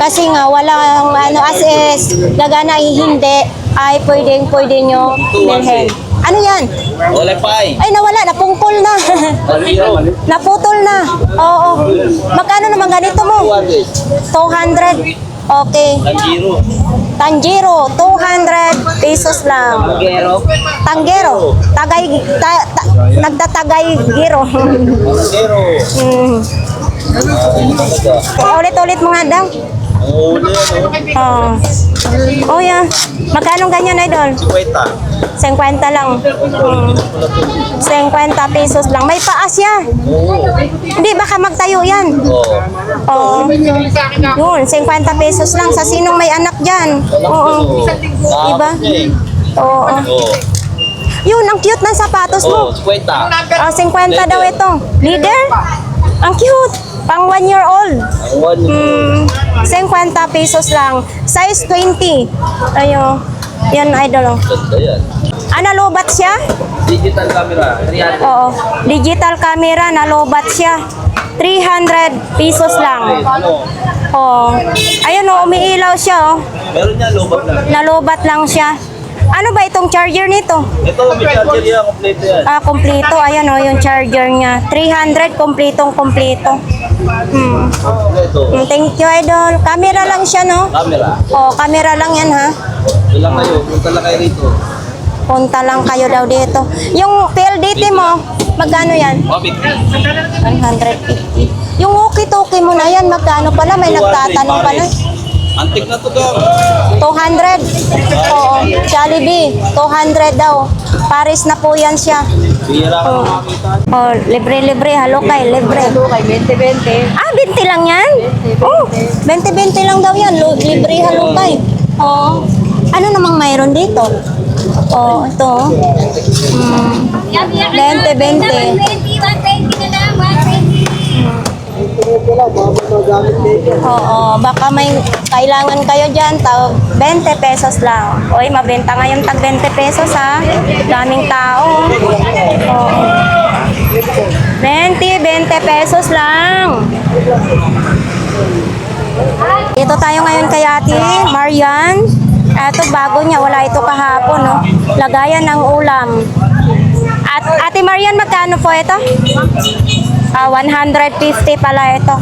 Kasi nga, walang access. Gagana hindi. Ay, pwede nyo bilhin. Ano yan? Wala pa eh. Ay, nawala. Napungkol na. Naputol na. Oo. Magkano naman ganito mo? 200. Okay. Tanjiro. Tanjiro, 200 pesos lang. Tanggero. Nagtatagay giro. Tanjiro. Ulit-ulit mga daw. Ang huli yan, oh. Oh, yeah. Magkano ganyan, idol? 50. 50 lang. 50 pesos lang. May paas yan. Hindi, baka magtayo yan. Oo. Oo. Yun, 50 pesos lang sa sinong may anak dyan. Oo. Diba? Oo. Oo. Yun, ang cute ng sapatos mo. Oo, 50. 50 daw ito. Leader? Ang cute. Pang 1 year old. Ang 50 pesos lang. Size 20. Ayo. Yan, idol. Ganda yan. Nalobat siya? Digital camera, 300. Oo. Digital camera, nalobat siya. 300 pesos lang. Ano? Oo. Ayun, oh, umiilaw siya, oh. Meron niya, lobat lang. Nalobat lang siya. Ano ba itong charger nito? Ito, may charger yan, kompleto yan. Kompleto. Ayan, oh, yung charger niya. 300, kompletong-kompleto. Kompleto. Thank you, idol. Camera lang siya, no? Camera. Oh, camera lang yan, ha? Ilang kayo, punta lang kayo rito. Punta lang kayo daw dito. Yung PLDT mo, magkano yan? 150. Yung walkie-talkie mo na yan, magkano pala? May nagtatanong pala. Antik na to daw. 200. Oo, Jollibee. 200 daw. Paris na po yan siya. Bihira ka na makakita. Oh, libre-libre. Halukay, libre. Halukay, 20-20. Ah, 20 lang yan? Oh, 20-20 lang daw yan. Libre halukay. Oo. Ano namang mayroon dito? Oh, ito. 20-20. 120 na lang, 120. Oo, baka may kailangan kayo dyan, 20 pesos lang. Uy, mabenta ngayon tag 20 pesos ha. Daming tao. Oo. 20 pesos lang. Dito tayo ngayon kay Ate Marian. Ito bago niya, wala ito kahapon, no? Lagayan ng ulam. At Ate Marian, magkano po ito? 150 pala ito.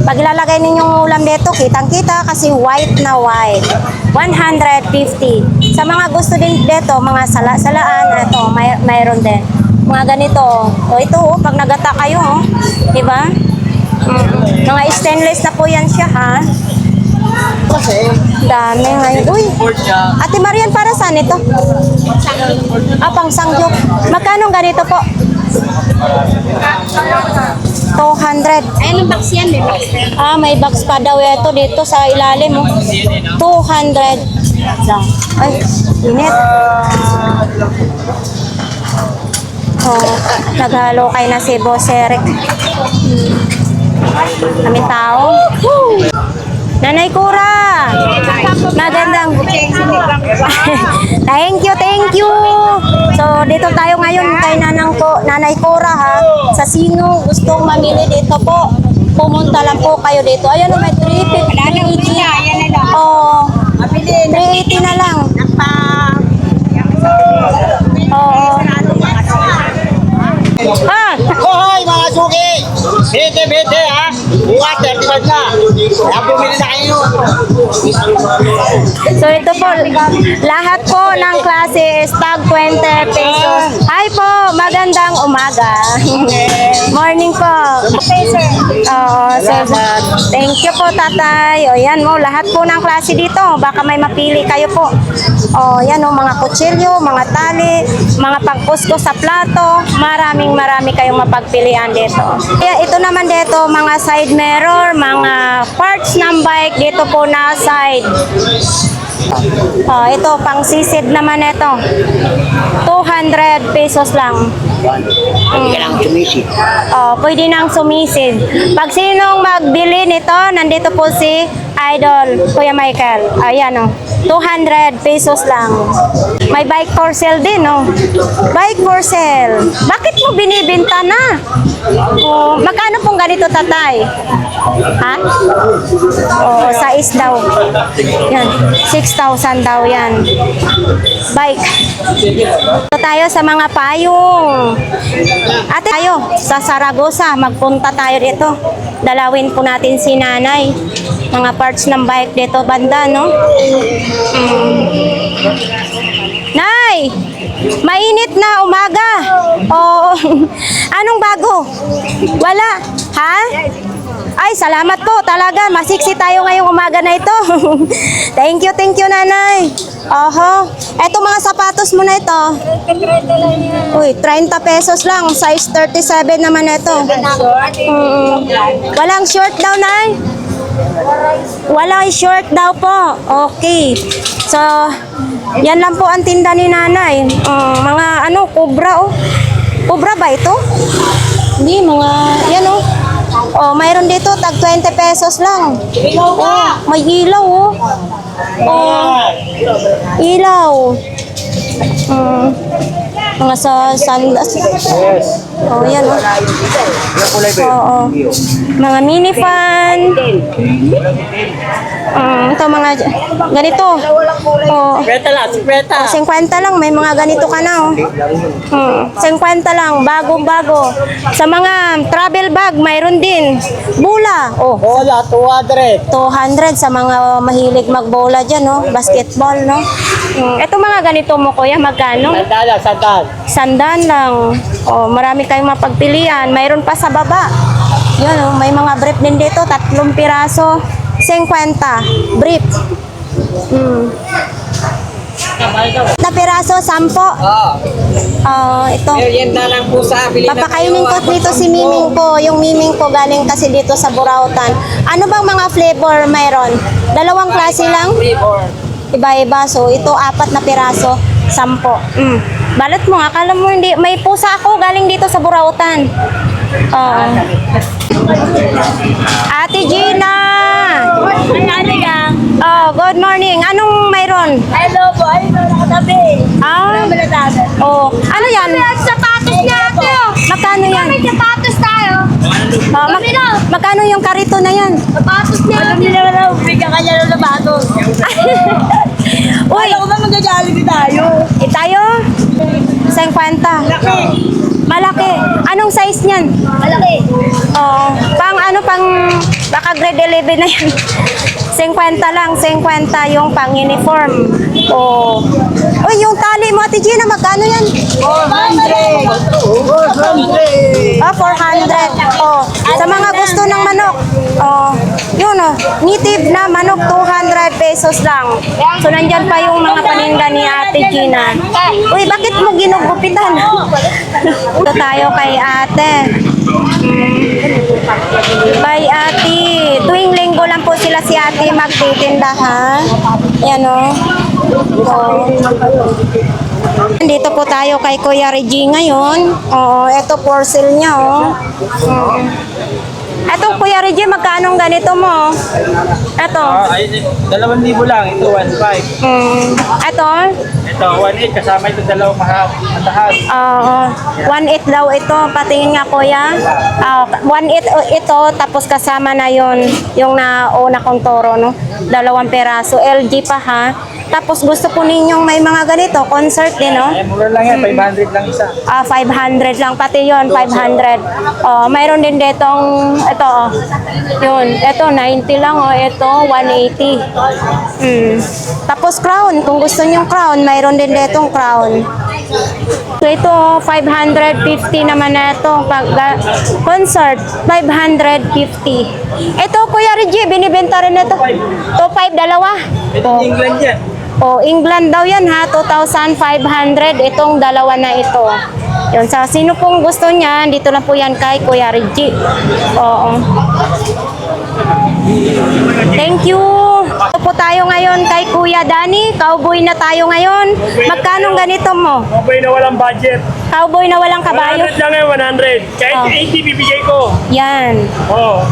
Pag ilalagay ninyong ulam dito, kitang-kita kasi white na white. 150. Sa mga gusto din dito, mga sala-salaan, ito, mayroon din. Mga ganito. O ito, pag nagata kayo, diba? Mga stainless na po yan siya, ha? Dami ngayon. Uy, Ate Marian, para saan ito? Pang sangyup. Magkano ganito po? 200. Ayun ang box yan, may box yan. May box pa daw ito dito sa ilalim, 200 lang. Ay, init. Naghalo kay na si Boss Eric. Kami tao. Nanay Kura! Magandang... Thank you! So, dito tayo ngayon kay Nanay Kura, ha? Sa sino gustong mamili dito po, pumunta lang po kayo dito. Ayan, may 380. Oh, 380 na lang. Oo. Hoy mga suki! Bete ha! Bukas 35 na! Kaya bumili na kayo! So ito po, lahat po ng klase is tag 20 pesos. Hi po, magandang umaga. Morning po. Oo, sir. Thank you po, tatay. O yan mo, lahat po ng klase dito. Baka may mapili kayo po. O yan o, mga kutsilyo, mga tali, mga pagpusko sa plato. Marami kayong mapagpilian dito. Kaya ito naman dito, mga side mirror, mga parts ng bike dito po na side. Ito, pang sisid naman ito. 200 pesos lang. Hindi ka lang sumisid. Pwede nang sumisid. Pag sinong magbili nito, nandito po si Idol, Kuya Michael. Ayan 200 pesos lang. May bike for sale din, Bike for sale. Bakit mo binibenta na? Magkano pong ganito, tatay? Ha? Sa daw. Yan, 6,000 daw yan. Bike. Ito tayo sa mga payong. Ate, tayo sa Saragosa. Magpunta tayo dito. Dalawin po natin si nanay. Mga parts ng bike dito banda, no? Nay! Mainit na umaga. Anong bago? Wala. Ha? Ay, salamat po. Talaga, masiksi tayo ngayong umaga na ito. Thank you, nanay. Eto mga sapatos mo na ito. Uy, 30 pesos lang. Size 37 naman ito. Walang short daw, nay? Walang short daw po. Okay. So, yan lang po ang tinda ni nanay. Mga kubra, Kubra ba ito? Hindi, mga, yan, mayroon dito, tag 20 pesos lang. May ilaw, ilaw. Mga sa sandas. Oh, yan oh. Ilang kulay ba yun? Oo. Mga mini fan. Ito mga ganito. Oh. Kwenta lang, kwenta. 50 lang, may mga ganito ka na oh. 50 lang, bagong-bago. Sa mga travel bag, mayroon din. Bula, oh. Bola, 200. 200 sa mga mahilig magbola dyan, no? Basketball, no? Ito mga ganito mo, kuya, magkano? Sandal lang, sandal. Sandan lang. Oh, marami kayong mapagpilian. Mayroon pa sa baba. Yun, oh, may mga brief din dito, 3 piraso. 50. Brief. Na piraso, 10. Ito. Yan na lang po sa pili Papakainin ko dito si Miming ko. Yung Miming ko galing kasi dito sa Burautan. Ano bang mga flavor mayroon? 2 klase lang? Iba-iba. So, ito 4 na piraso, 10. Balot mo, akala mo hindi. May pusa ako galing dito sa Burautan. Ate Gina! Oh, good morning. Anong mayroon? Hello po, ay nakatabi. Oh, ano yan? Sapatos niya ate. Magkano yan? May sapatos tayo. Magkano yung karito na yan? Sapatos niya ate. Hindi naman ako bigyan kanya ng sapatos. Uy, Ba magja-jollibee tayo? tayo? 50. Malaki. Anong size niyan? Malaki. Oo. Pang baka grade 11 na yan. 50 lang, 50 yung pang uniform. Oh. Uy, yung tali mo, Ate Gina, magkano yan? 400. 400. 400. Oh. Sa mga gusto ng manok. Oh. Yun oh. Native na manok, 200 pesos lang. So, nandyan pa yung mga paninda ni Ate Gina. Uy, bakit mo ginugupitan? Ito tayo kay ate. Bye, ate. Tuwing linggo lang po sila si ate magtitinda, ha? Yan, oh. Dito po tayo kay Kuya Reggie ngayon. Oo, eto for sale niya, oh. Eto, Kuya Reggie, magkano ang ganito mo? Eto. Ay, 2,000 lang. Ito, 1,500. Eto. Ito, 1,800. Kasama ito 2 mataas. Oo. 1.8 daw ito. Patingin nga, kuya. 1.8 ito, tapos kasama na yon yung nauna kong toro, no? 2 peraso. LG pa, ha? Tapos gusto po ninyong may mga ganito, concert din, no? Ay, mura lang yan. 500 lang isa. 500 lang. Pati yon 500. Mayroon din ditong, ito, oh. Yun. Ito, 90 lang, oh. Ito, 180. Tapos crown. Kung gusto nyong crown, mayroon din ditong crown. So ito, 550 naman na ito. Pag concert, 550. Ito, Kuya Reggie, binibenta rin ito. 2.5, dalawa. Ito, England yan. Oh, England daw yan ha, 2,500 itong dalawa na ito. Yun, sa sino pong gusto niyan, dito lang po yan kay Kuya Reggie. Oo. Thank you. Ito po tayo ngayon kay Kuya Danny. Cowboy na tayo ngayon. Magkano ganito mo? Mabay na walang budget. Cowboy na walang kabayo? 100 lang yan, 100. Kahit Oh. 80 bibigay ko. Yan.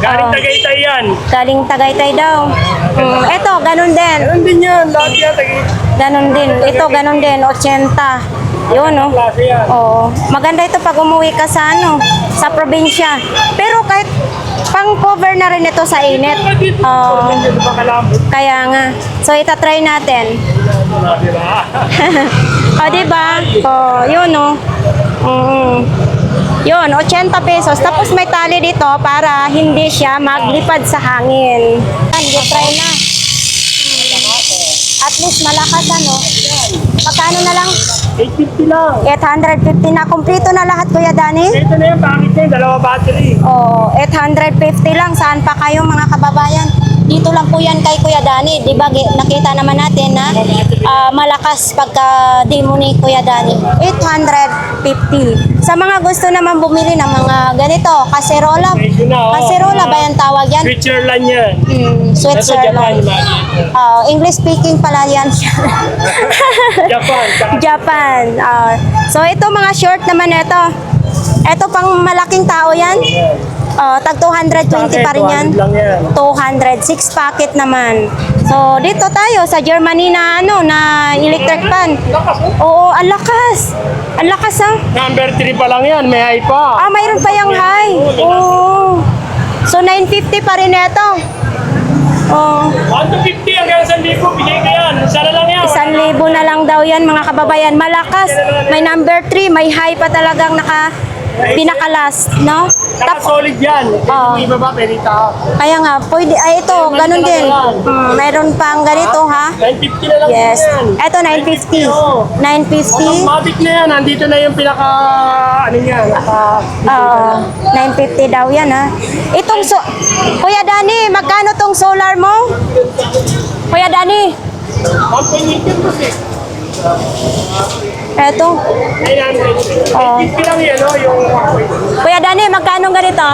Galing Oh. Tagaytay yan. Galing Tagaytay daw. Ito, ganun din. Ganun din yan. Lahat yan, Tagaytay. Ganun din. Ito, ganun din. 80. Yun, no? Klase yan. Oo. Maganda ito pag umuwi ka sa sa probinsya. Pero kahit pang cover na rin ito sa init. Oo. Ito ba kalambot? Kaya nga. So, itatry natin. Diba? O, diba? O, yun, no? Yun, 80 pesos. Tapos may tali dito para hindi siya maglipad sa hangin. Try na. At least malakas, ano? Magkano na lang? 850 lang. 850 na. Kumpleto na lahat, Kuya Danny? Ito na yan, bakit yan? 2 battery. Oo, 850 lang. Saan pa kayo, mga kababayan? Dito lang po yan kay Kuya Danny. Di ba, nakita naman natin na malakas pagka demo ni Kuya Danny. 850. Sa mga gusto naman bumili ng mga ganito, kaserola. Medyo na, oh. Kaserola ba yung tawag yan? Switzerland yan. Switzerland. Ito, Japan. English speaking pala yan siya. Japan. Japan. So ito mga short naman ito. Ito pang malaking tao yan. Tag 220 pa rin yan. 200 lang yan. 200, 6 packet naman. So, dito tayo sa Germany na na electric fan. Oo, ang lakas. Ang lakas ah. Number 3 pa lang yan, may high pa. Mayroon pa yung high. Oo. So, 950 pa rin ito. Oh, 1 to 50 hanggang 1,000, bigay ko yan. Sana lang yan. 1,000 na lang daw yan mga kababayan. Malakas. May number 3, may high pa talagang pinakalas, no? Solid yan. Oo. Yung iba ba, perita? Kaya nga, pwede, ito, ganun din. Meron pang ganito, ha? 950 na lang Yes. yan. Ito, 950. 950. Automatic na yan. Nandito na yung pinaka, ano niya, 950 daw yan, ha? Itong, Kuya Dani, magkano tong solar mo? Kuya Dani, 1.8 kasi. eto. 900. 950 lang yan, no? Yung 1.8. Kuya Dani, magkano ganito?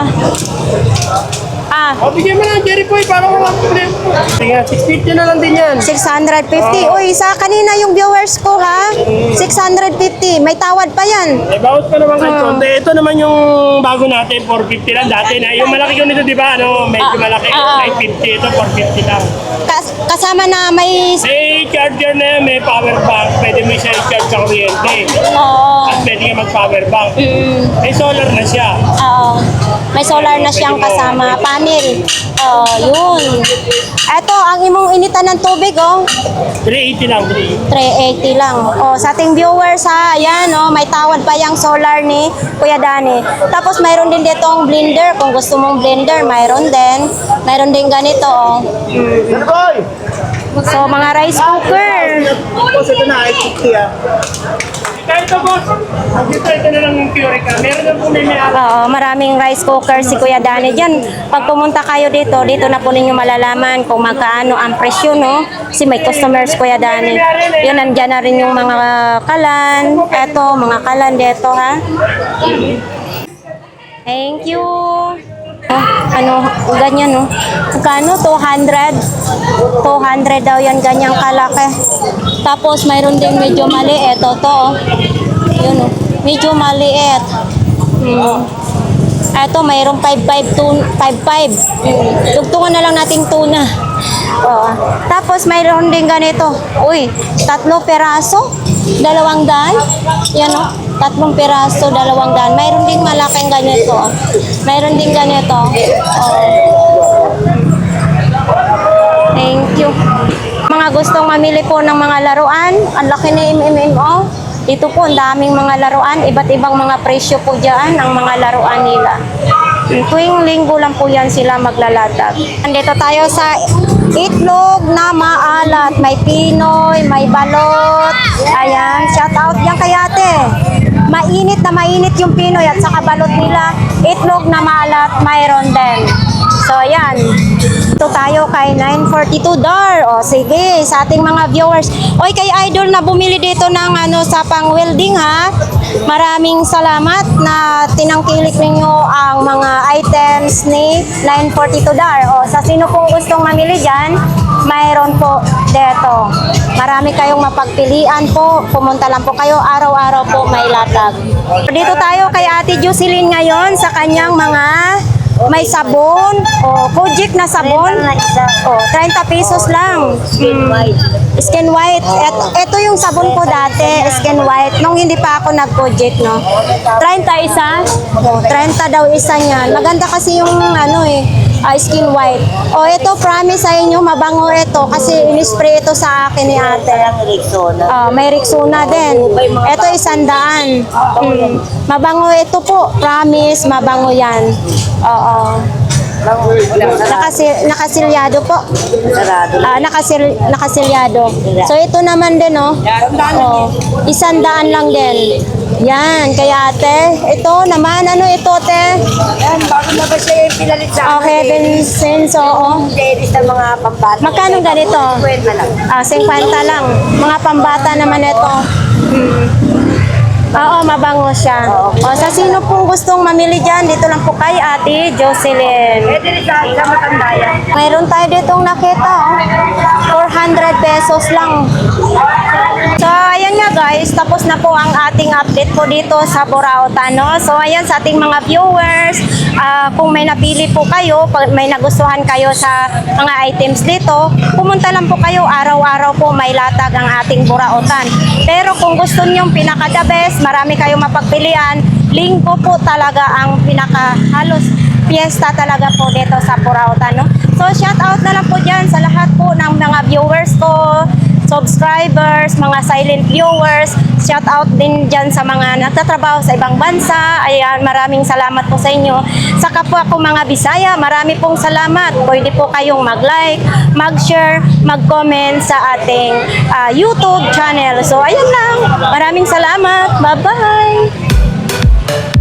O, bigyan mo lang, Jerry Boy, para walang problema. Tingnan, 650 na lang din yan. 650. Uy, sa kanina yung viewers ko, ha? 650. May tawad pa yan. Eh, bawat pa naman kay Konti. Ito naman yung bago natin, 450 lang. Dati na, yung malaki ko nito, di ba? Ano, medyo malaki. 950, ito 450 lang. Kasama na may... May charger na yan, may power bank. Pwede mo siya i-charge sa kuryente. Oo. At pwede ka mag-power bank. May solar na siya. Oo. May solar na siyang kasama. Panel. Yun. Eto, ang imong initan ng tubig, 380 lang, 380 lang. Sa ating viewers, ha, ayan, may tawad pa yung solar ni Kuya Dani. Tapos, mayroon din ditong blender. Kung gusto mong blender, mayroon din. Mayroon din ganito, So, mga rice cooker. Boss, ito na, 850 ah. Kahit ito, boss. Ito na lang yung Purica. Meron na po may Maraming rice cooker si Kuya Dani dyan. Pag pumunta kayo dito na po ninyo malalaman kung magkaano ang presyo, no? Kasi may customers Kuya Dani. Yun, nandyan na rin yung mga kalan. Eto, mga kalan dito, ha? Thank you. Ganyan, no? Magkano? 200? 200 daw yan, ganyang kalaki. Tapos, mayroon din medyo maliit. Ito, yun, medyo maliit. Ito, mayroong 5.5. Tugtungan na lang nating tuna. Tapos, mayroon din ganito. Uy, 3 peraso? 200? Yan, 3 peraso, 200. Mayroon din malaking ganito. Mayroon din ganito. Thank you. Mga gustong mamili po ng mga laruan, ang laki ni MMO. Dito po, ang daming mga laruan, iba't ibang mga presyo po dyan ang mga laruan nila. Tuwing linggo lang po yan sila maglalatag. Andito tayo sa itlog na maalat. May Pinoy, may balot. Ayan, shout out yan kay ate. Mainit na mainit yung Pinoy at saka balot nila. Itlog na maalat, mayroon din. So, ayan. Ito tayo kay 942 Dar. Sige, sa ating mga viewers. Oy, kay Idol na bumili dito ng sa pang-welding, ha? Maraming salamat na tinangkilik ninyo ang mga items ni 942 Dar. Sa sino pong gustong mamili dyan, mayroon po dito. Marami kayong mapagpilian po. Pumunta lang po kayo. Araw-araw po may latag. Dito tayo kay Ate Jocelyn ngayon sa kanyang mga may sabon, Kojic na sabon. 30 pesos lang. Skin white. Ito yung sabon ko dati, skin white. Nung hindi pa ako nag-Kojic, no? 30 isa? 30 daw isa niyan. Maganda kasi yung skin white. Ito, promise sa inyo, mabango ito. Kasi in-spray ito sa akin ni ate. May Rexona din. Ito, 100. Mabango ito po. Promise, mabango yan. Nakasilyado po. Nakasilyado. So ito naman din, 100 lang din. Yan, kaya ate. Ito naman, ano ito, te? Yan, bago na ba siya yung pinalit sa Okay, then since, Ladies na mga pambata. Magkano ganito? 50 lang. 50 lang. Mga pambata naman ito. Oo, mabango siya. Sa sino pong gustong mamili dyan, dito lang po kay Ate Jocelyn. Pwede rin sa matanda yan. Mayroon tayo ditong nakita, 400 pesos lang. So, ayan nga na guys, tapos na po ang ating update po dito sa Burautan, no? So ayan sa ating mga viewers, kung may napili po kayo, pag may nagustuhan kayo sa mga items dito, pumunta lang po kayo, araw-araw po may latag ang ating Burautan. Pero kung gusto niyo pinaka-the best, marami kayong mapagpilian, linggo po talaga ang pinaka-halos fiesta talaga po dito sa Burautan, no? So shout out na lang po dyan sa lahat po ng mga viewers ko, subscribers, mga silent viewers. Shout out din dyan sa mga nagtatrabaho sa ibang bansa. Ayan, maraming salamat po sa inyo. Sa kapwa ko mga Bisaya, marami pong salamat. Pwede po kayong mag-like, mag-share, mag-comment sa ating YouTube channel. So, ayun lang. Maraming salamat. Bye-bye!